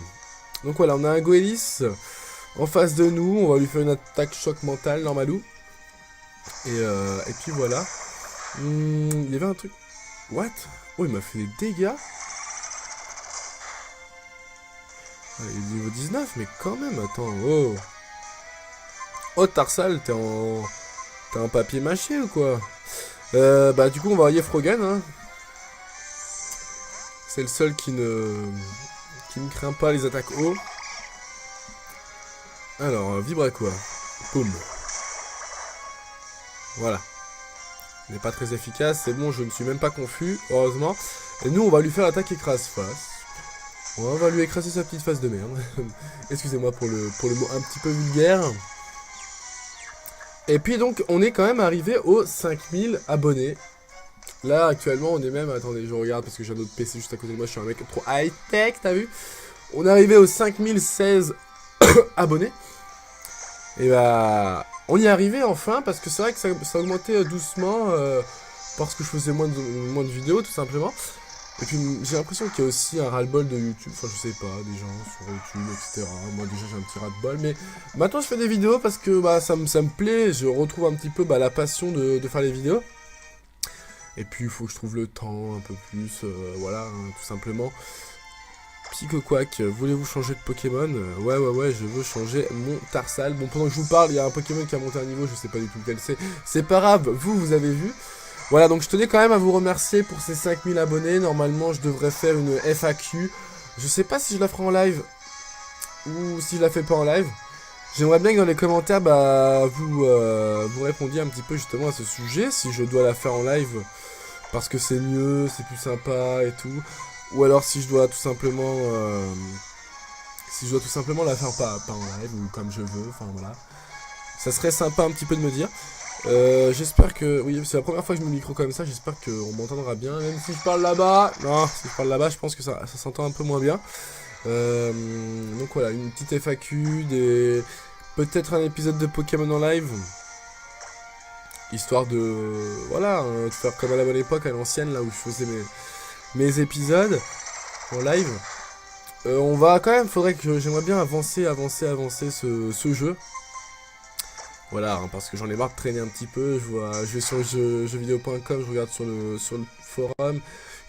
S1: Donc voilà, on a un Goélis en face de nous, on va lui faire une attaque choc mentale, normalou. Et puis voilà. Il y avait un truc... What? Oh, il m'a fait des dégâts. Ah, il est niveau 19, mais quand même, attends, oh. Oh, Tarsal, t'es un papier mâché ou quoi? Du coup on va envoyer Frogun, hein. C'est le seul qui ne craint pas les attaques haut. Alors, vibre quoi? Boum. Voilà. Il n'est pas très efficace, c'est bon, je ne suis même pas confus, heureusement. Et nous on va lui faire l'attaque écrase-face. On va lui écraser sa petite face de merde. Excusez-moi pour le mot un petit peu vulgaire. Et puis donc on est quand même arrivé aux 5000 abonnés. Là actuellement on est même, attendez je regarde parce que j'ai un autre PC juste à côté de moi, je suis un mec trop high tech, t'as vu? On est arrivé aux 5016 abonnonnés. Et on y est arrivé enfin, parce que c'est vrai que ça augmentait doucement, parce que je faisais moins de vidéos tout simplement. Et puis j'ai l'impression qu'il y a aussi un ras-le-bol de YouTube, enfin je sais pas, des gens sur YouTube, etc. Moi déjà j'ai un petit ras-le-bol, mais maintenant je fais des vidéos parce que ça me plaît, je retrouve un petit peu la passion de faire les vidéos. Et puis il faut que je trouve le temps un peu plus, voilà, hein, tout simplement. Psychoquack, voulez-vous changer de Pokémon? Ouais, je veux changer mon Tarsal. Bon, pendant que je vous parle, il y a un Pokémon qui a monté un niveau, je sais pas du tout lequel c'est. C'est pas grave, vous avez vu. Voilà, donc je tenais quand même à vous remercier pour ces 5000 abonnés. Normalement, je devrais faire une FAQ. Je sais pas si je la ferai en live ou si je la fais pas en live. J'aimerais bien que dans les commentaires, vous répondiez un petit peu justement à ce sujet, si je dois la faire en live, parce que c'est mieux, c'est plus sympa et tout. Ou alors si je dois tout simplement... si je dois tout simplement la faire pas en live, ou comme je veux, enfin voilà. Ça serait sympa un petit peu de me dire. J'espère que... Oui, c'est la première fois que je me micro comme ça, j'espère qu'on m'entendra bien. Même si je parle là-bas... Non, si je parle là-bas, je pense que ça s'entend un peu moins bien. Donc voilà, une petite FAQ, peut-être un épisode de Pokémon en live. Histoire de... Voilà, hein, de faire comme à la bonne époque, à l'ancienne, là où je faisais mes épisodes en live. On va quand même, j'aimerais bien avancer ce jeu. Voilà, hein, parce que j'en ai marre de traîner un petit peu. Je vais sur jeuxvideo.com, je regarde sur le forum.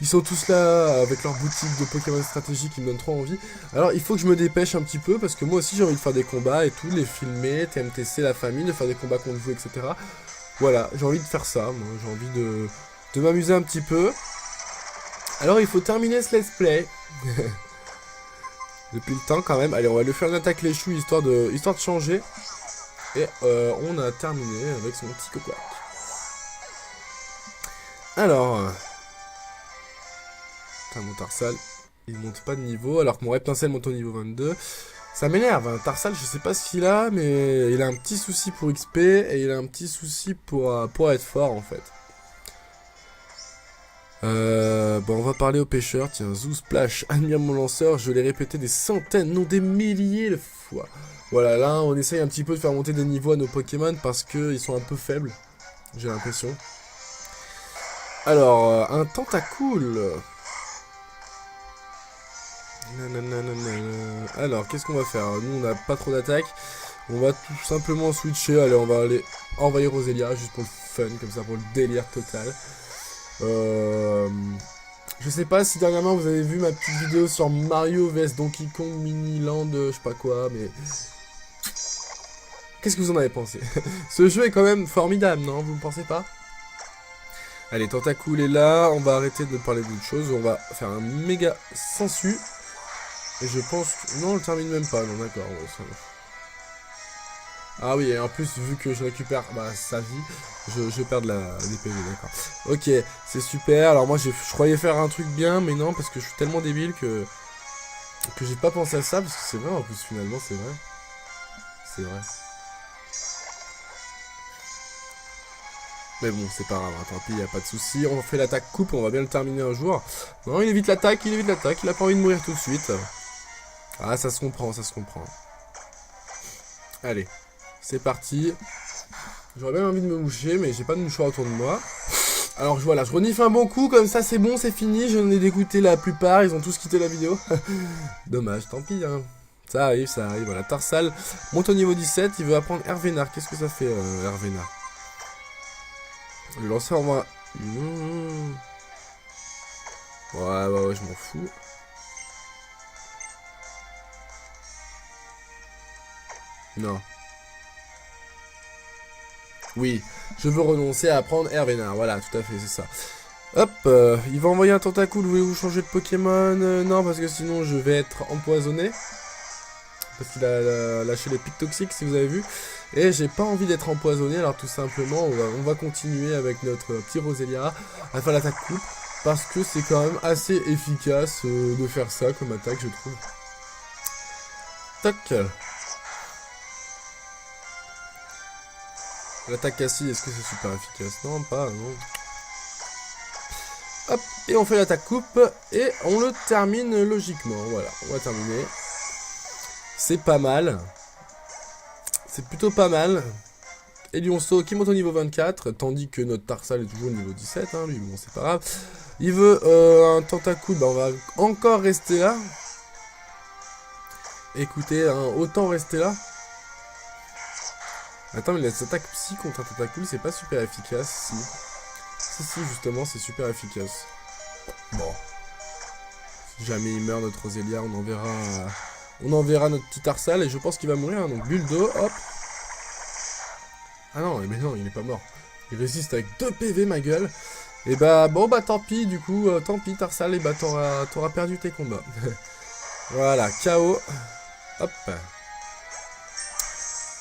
S1: Ils sont tous là avec leur boutique de Pokémon stratégie qui me donne trop envie. Alors il faut que je me dépêche un petit peu parce que moi aussi j'ai envie de faire des combats et tout, les filmer, TMTC, la famille, de faire des combats contre vous, etc. Voilà, j'ai envie de faire ça, moi. J'ai envie de m'amuser un petit peu. Alors il faut terminer ce let's play. Depuis le temps quand même. Allez, on va lui faire une attaque les choux histoire de changer. Et on a terminé avec son petit coquac. Alors... Putain, mon Tarsal, il monte pas de niveau, alors que mon Reptincelle monte au niveau 22. Ça m'énerve, hein. Tarsal, je sais pas ce qu'il a, mais il a un petit souci pour XP, et il a un petit souci pour être fort, en fait. Bon, on va parler aux pêcheurs. Tiens, Zoo Splash, admire mon lanceur, je l'ai répété des centaines, non des milliers de fois. Voilà, là, on essaye un petit peu de faire monter des niveaux à nos Pokémon, parce qu'ils sont un peu faibles, j'ai l'impression. Alors, un Tentacool. Alors, qu'est-ce qu'on va faire? Nous, on n'a pas trop d'attaque. On va tout simplement switcher. Allez, on va aller envahir Roselia, juste pour le fun, comme ça, pour le délire total. Je sais pas si dernièrement vous avez vu ma petite vidéo sur Mario vs Donkey Kong Mini Land, je sais pas quoi, mais... Qu'est-ce que vous en avez pensé? Ce jeu est quand même formidable, non? Vous ne pensez pas? Allez, Tentacool est là, on va arrêter de parler d'autre chose, on va faire un méga sensu. Et je pense... Non, on le termine même pas, non, d'accord. Ouais, ça... Ah oui, et en plus, vu que je récupère sa vie, je perds des PV, d'accord. Ok, c'est super. Alors moi, je croyais faire un truc bien, mais non, parce que je suis tellement débile que j'ai pas pensé à ça, parce que c'est vrai, en plus, finalement, c'est vrai. C'est vrai. Mais bon, c'est pas grave, hein, tant pis, y a pas de souci. On fait l'attaque coupe, on va bien le terminer un jour. Non, il évite l'attaque, il a pas envie de mourir tout de suite. Ah, ça se comprend, ça se comprend. Allez, c'est parti. J'aurais bien envie de me moucher, mais j'ai pas de mouchoir autour de moi. Alors voilà, je renifle un bon coup, comme ça c'est bon, c'est fini. J'en ai dégoûté la plupart, ils ont tous quitté la vidéo. Dommage, tant pis, hein. Ça arrive, voilà. Tarsal monte au niveau 17, il veut apprendre Hervénard. Qu'est-ce que ça fait, Hervénard? Le lanceur, moi... Ouais, je m'en fous. Non. Oui, je veux renoncer à apprendre Hervénard. Voilà, tout à fait, c'est ça. Hop, il va envoyer un Tentacool. Voulez-vous changer de Pokémon? Non, parce que sinon je vais être empoisonné. Parce qu'il a lâché les pics toxiques, si vous avez vu. Et j'ai pas envie d'être empoisonné, alors tout simplement, on va continuer avec notre petit Roselia à faire l'attaque coupe. Parce que c'est quand même assez efficace de faire ça comme attaque, je trouve. Toc. L'attaque Cassie, est-ce que c'est super efficace? Non, pas, non. Hop, et on fait l'attaque coupe, et on le termine logiquement. Voilà, on va terminer. C'est pas mal. C'est plutôt pas mal. Et Lionceau qui monte au niveau 24, tandis que notre Tarsal est toujours au niveau 17, hein, lui, bon, c'est pas grave. Il veut un Tentacool, on va encore rester là. Écoutez, hein, autant rester là. Attends, mais les attaques psy contre un Tentacool, c'est pas super efficace, si. Si, justement, c'est super efficace. Bon. Si jamais il meurt, notre Roselia, on enverra notre petit Tarsal, et je pense qu'il va mourir, hein, donc bulle d'eau, hop. Ah non, mais non, il est pas mort. Il résiste avec 2 PV, ma gueule. Et bon, tant pis, du coup, tant pis, Tarsal, et t'auras perdu tes combats. Voilà, KO. Hop.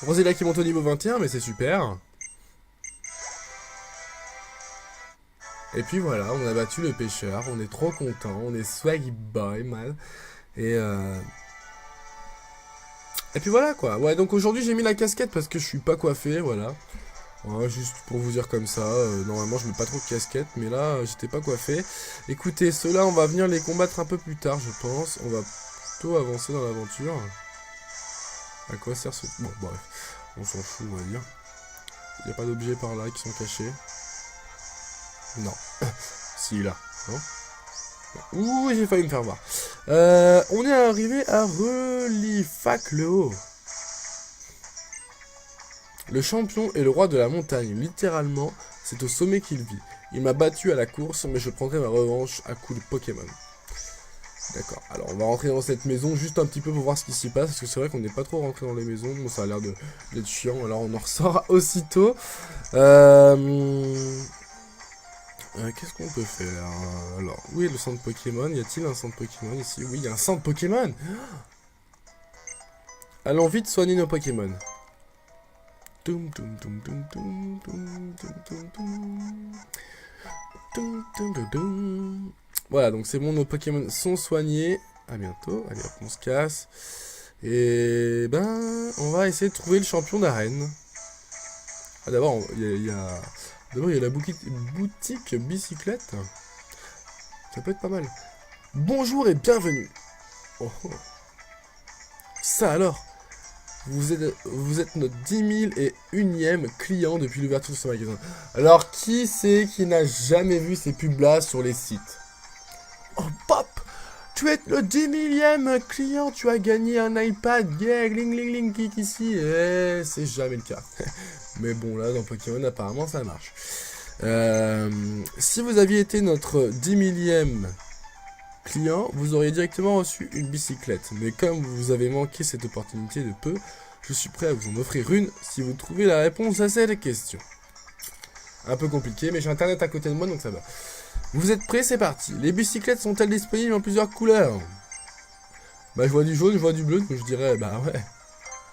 S1: Roselia qui monte au niveau 21, mais c'est super. Et puis voilà, on a battu le pêcheur, on est trop content, on est swaggy boy, man. Et Et puis voilà quoi. Ouais, donc aujourd'hui j'ai mis la casquette parce que je suis pas coiffé, voilà. Ouais, juste pour vous dire comme ça, normalement je mets pas trop de casquette, mais là j'étais pas coiffé. Écoutez, ceux-là on va venir les combattre un peu plus tard je pense. On va plutôt avancer dans l'aventure. À quoi sert ce... Bon bref, on s'en fout on va dire. Il n'y a pas d'objets par là qui sont cachés. Non. Si là, non. Ouh, j'ai failli me faire voir. On est arrivé à Relifac-le-Haut. Le champion est le roi de la montagne, littéralement, c'est au sommet qu'il vit. Il m'a battu à la course, mais je prendrai ma revanche à coups de Pokémon. D'accord, alors on va rentrer dans cette maison juste un petit peu pour voir ce qui s'y passe, parce que c'est vrai qu'on n'est pas trop rentré dans les maisons, bon ça a l'air d'être chiant, alors on en ressort aussitôt. Qu'est-ce qu'on peut faire? Alors, où est le centre Pokémon? Y a-t-il un centre Pokémon ici? Oui, il y a un centre Pokémon. Allons vite soigner nos Pokémon. Voilà, donc c'est bon, nos Pokémon sont soignés. À bientôt. Allez hop, on se casse. Et ben, on va essayer de trouver le champion d'arène. Ah, d'abord, il y a la boutique bicyclette. Ça peut être pas mal. Bonjour et bienvenue. Oh, oh. Ça alors, vous êtes notre 10 001e client depuis l'ouverture de ce magasin. Alors, qui c'est qui n'a jamais vu ces pubs-là sur les sites? Oh, Pop! Tu es le 10 000e client, tu as gagné un iPad, yeah, gling gling gling, kick ici, et c'est jamais le cas. Mais bon, là, dans Pokémon, apparemment, ça marche. Si vous aviez été notre 10 000e client, vous auriez directement reçu une bicyclette. Mais comme vous avez manqué cette opportunité de peu, je suis prêt à vous en offrir une si vous trouvez la réponse à cette question. Un peu compliqué, mais j'ai internet à côté de moi, donc ça va. Vous êtes prêts? C'est parti. Les bicyclettes sont-elles disponibles en plusieurs couleurs? Bah, je vois du jaune, je vois du bleu, donc je dirais, bah ouais,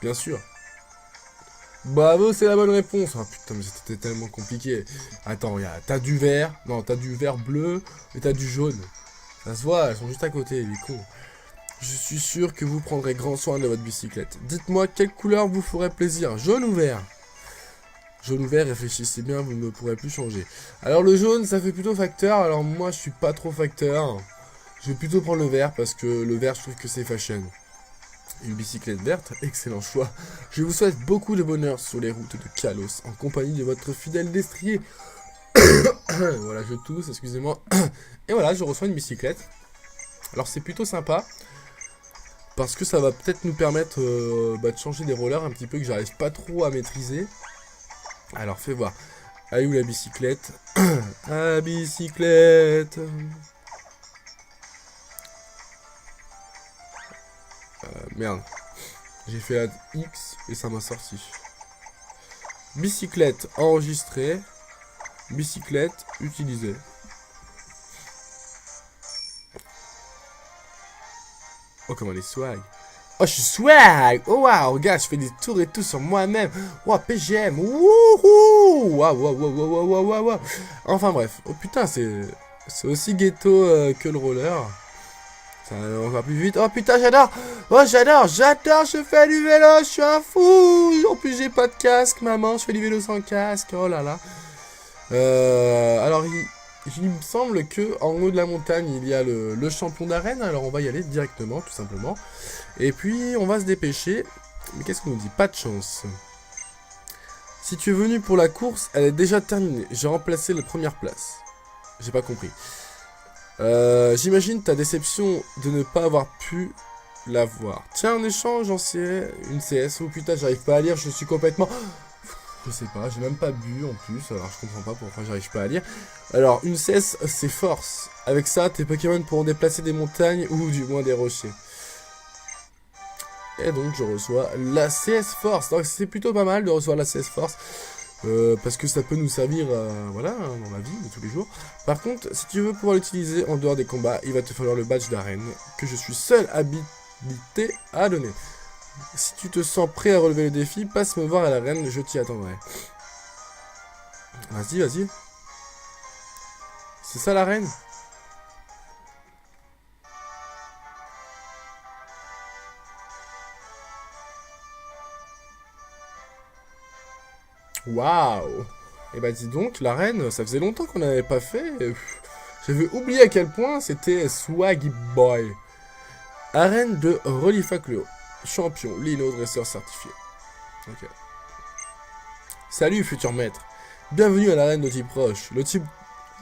S1: bien sûr. Bravo, c'est la bonne réponse. Ah putain, mais c'était tellement compliqué. Attends, regarde, t'as du vert, non, t'as du vert bleu, et t'as du jaune. Ça se voit, elles sont juste à côté, les cons. Je suis sûr que vous prendrez grand soin de votre bicyclette. Dites-moi quelle couleur vous ferait plaisir, jaune ou vert? Jaune ou vert, réfléchissez bien, vous ne pourrez plus changer. Alors le jaune, ça fait plutôt facteur, alors moi je suis pas trop facteur. Je vais plutôt prendre le vert, parce que le vert, je trouve que c'est fashion. Une bicyclette verte, excellent choix. Je vous souhaite beaucoup de bonheur sur les routes de Kalos, en compagnie de votre fidèle destrier. Voilà, je tousse, excusez-moi. Et voilà, je reçois une bicyclette. Alors c'est plutôt sympa, parce que ça va peut-être nous permettre de changer des rollers un petit peu que j'arrive pas trop à maîtriser. Alors fais voir. Allez où la bicyclette? La bicyclette. Merde. J'ai fait la X et ça m'a sorti. Bicyclette enregistrée. Bicyclette utilisée. Oh, comment elle est swag. Oh, je suis swag. Oh, waouh, regarde, je fais des tours et tout sur moi-même. Wow, PGM. Wouhou. Waouh, waouh, waouh, waouh, waouh, waouh, waouh. Enfin, bref. Oh, putain, c'est aussi ghetto que le roller. Ça va plus vite. Oh, putain, j'adore. Oh, j'adore. Je fais du vélo. Je suis un fou. En plus, j'ai pas de casque, maman. Je fais du vélo sans casque. Oh là là. Alors, il me semble que en haut de la montagne, il y a le champion d'arène. Alors, on va y aller directement, tout simplement. Et puis, on va se dépêcher. Mais qu'est-ce qu'on nous dit? Pas de chance. Si tu es venu pour la course, elle est déjà terminée. J'ai remplacé la première place. J'ai pas compris. J'imagine ta déception de ne pas avoir pu la voir. Tiens, en échange, j'en sais une CS. Oh putain, j'arrive pas à lire, je suis complètement... Je sais pas, j'ai même pas bu en plus, alors je comprends pas pourquoi j'arrive pas à lire. Alors, une CS, c'est force. Avec ça, tes Pokémon pourront déplacer des montagnes ou du moins des rochers. Et donc, je reçois la CS Force. Donc, c'est plutôt pas mal de recevoir la CS Force. Parce que ça peut nous servir voilà, dans la vie de tous les jours. Par contre, si tu veux pouvoir l'utiliser en dehors des combats, il va te falloir le badge d'arène que je suis seul habilité à donner. Si tu te sens prêt à relever le défi, passe me voir à l'arène, je t'y attendrai. Vas-y, vas-y. C'est ça l'arène? Waouh! Et bah dis donc, l'arène, ça faisait longtemps qu'on n'avait pas fait. J'avais oublié à quel point c'était Swaggy Boy. Arène de Relifa Cleo. Champion, Lino, dresseur certifié. Ok. Salut, futur maître. Bienvenue à l'arène de type proche. Le type...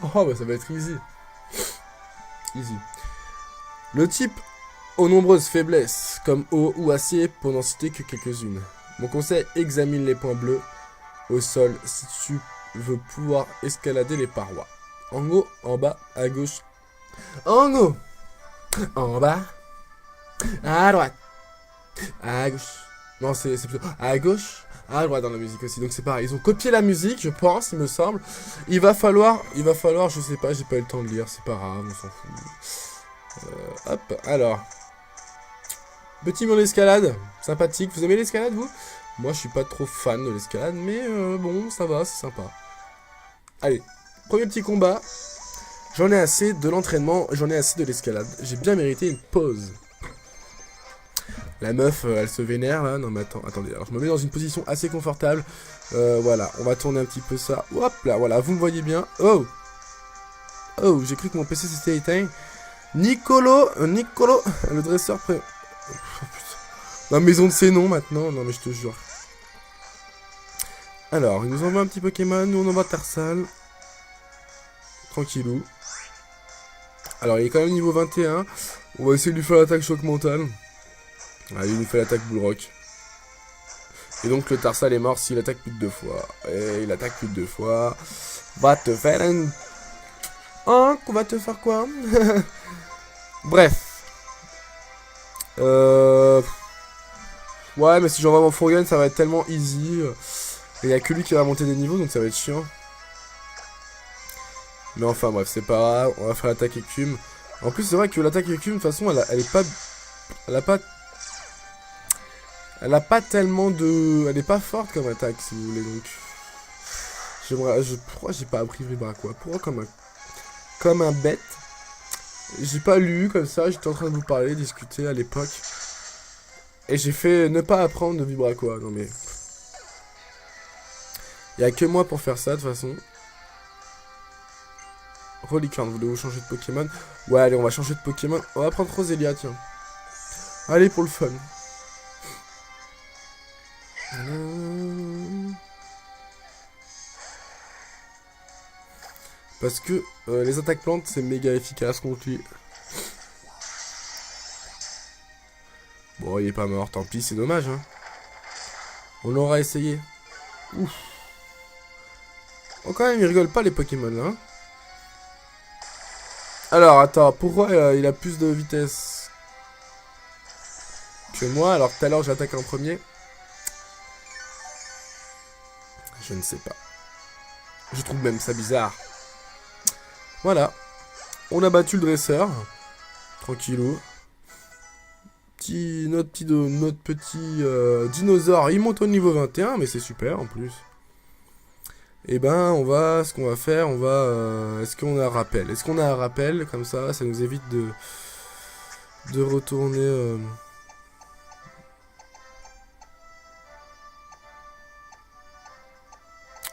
S1: Oh, bah ça va être easy. Easy. Le type aux nombreuses faiblesses, comme eau ou acier, pour n'en citer que quelques-unes. Mon conseil, examine les points bleus au sol si tu veux pouvoir escalader les parois. En haut, en bas, à gauche. En haut, en bas, à droite, à gauche. Non, c'est plutôt à gauche, à droite dans la musique aussi. Donc c'est pareil. Ils ont copié la musique, je pense, il me semble. Il va falloir, je sais pas, j'ai pas eu le temps de lire, c'est pas grave, on s'en fout. Hop, alors. Petit mur d'escalade, sympathique. Vous aimez l'escalade, vous? Moi, je suis pas trop fan de l'escalade, mais bon, ça va, c'est sympa. Allez, premier petit combat. J'en ai assez de l'entraînement, j'en ai assez de l'escalade. J'ai bien mérité une pause. La meuf, elle se vénère, là. Non, mais attendez. Alors, je me mets dans une position assez confortable. Voilà, on va tourner un petit peu ça. Hop là, voilà, vous me voyez bien. Oh! Oh, j'ai cru que mon PC s'était éteint. Nicolo, le dresseur prêt. Oh, la maison de ses noms maintenant, non mais je te jure. Alors, il nous envoie un petit Pokémon, nous on envoie Tarsal. Tranquillou. Alors, il est quand même niveau 21. On va essayer de lui faire l'attaque choc mental. Allez, il nous fait l'attaque Bullrock. Et donc le Tarsal est mort s'il attaque plus de 2 fois. Et il attaque plus de 2 fois. Va te faire un... Hein? Qu'on va te faire quoi? Bref. Ouais, mais si j'envoie mon Fourgon, ça va être tellement easy. Et il n'y a que lui qui va monter des niveaux, donc ça va être chiant. Mais enfin, bref, c'est pas grave. On va faire l'attaque écume. En plus, c'est vrai que l'attaque écume, de toute façon, elle est pas... Elle a pas tellement de... Elle est pas forte comme attaque, si vous voulez, donc... Pourquoi j'ai pas appris Vibraqua? Pourquoi comme un bête? J'ai pas lu, comme ça, j'étais en train de vous parler, discuter à l'époque. Et j'ai fait ne pas apprendre de Vibraqua, non mais... Il y a que moi pour faire ça, de toute façon. Relicorn, voulez-vous changer de Pokémon? Ouais, allez, on va changer de Pokémon. On va prendre Roselia, tiens. Allez, pour le fun. Parce que les attaques plantes, c'est méga efficace contre lui. Bon, il est pas mort, tant pis, c'est dommage, hein. On aura essayé. Ouf. Oh, quand même, ils rigolent pas, les Pokémon, là. Hein. Alors, attends, pourquoi il a plus de vitesse que moi, alors tout à l'heure, j'attaque en premier? Je ne sais pas. Je trouve même ça bizarre. Voilà. On a battu le dresseur. Tranquillou. Notre petit dinosaure, il monte au niveau 21, mais c'est super en plus. Et ben, ce qu'on va faire, est-ce qu'on a un rappel? Est-ce qu'on a un rappel? Comme ça nous évite de retourner...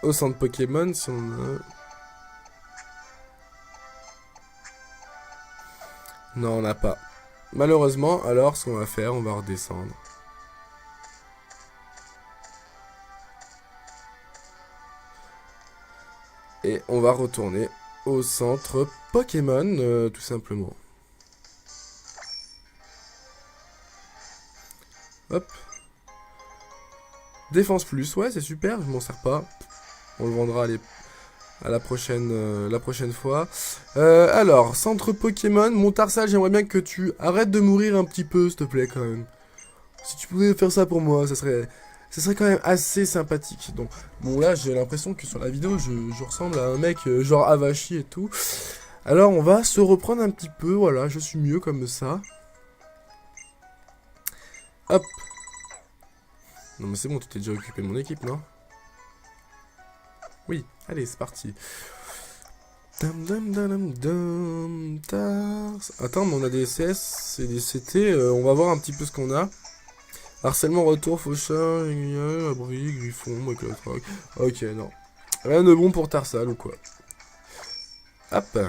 S1: au centre Pokémon, si on a... Non, on n'a pas. Malheureusement, alors, ce qu'on va faire, on va redescendre. Et on va retourner au centre Pokémon, tout simplement. Hop. Défense plus, ouais, c'est super, je m'en sers pas. On le vendra à la prochaine fois. Alors, centre Pokémon, mon Tarsal, j'aimerais bien que tu arrêtes de mourir un petit peu, s'il te plaît, quand même. Si tu pouvais faire ça pour moi, ça serait quand même assez sympathique. Donc, bon, là, j'ai l'impression que sur la vidéo, je ressemble à un mec genre Avachi et tout. Alors, on va se reprendre un petit peu, voilà, je suis mieux comme ça. Hop. Non, mais c'est bon, tu t'es déjà occupé de mon équipe, non? Oui, allez, c'est parti. Attends, mais on a des CS et des CT. On va voir un petit peu ce qu'on a. Harcèlement, retour, faucheur, aiguillage, abri, griffon, éclatraque. Ok, non. Rien de bon pour Tarsal ou quoi. Hop.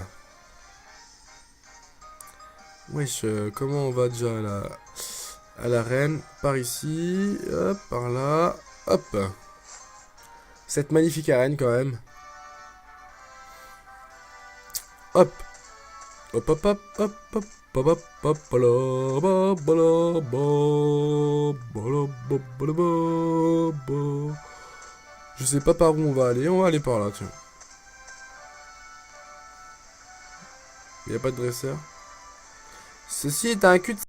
S1: Wesh, comment on va déjà à l'arène? Par ici, hop, par là, hop. Cette magnifique arène quand même. Hop. Hop, hop, hop, hop, hop. Je sais pas par où on va aller par là, tiens. Il n'y a pas de dresseur. Ceci est un cul de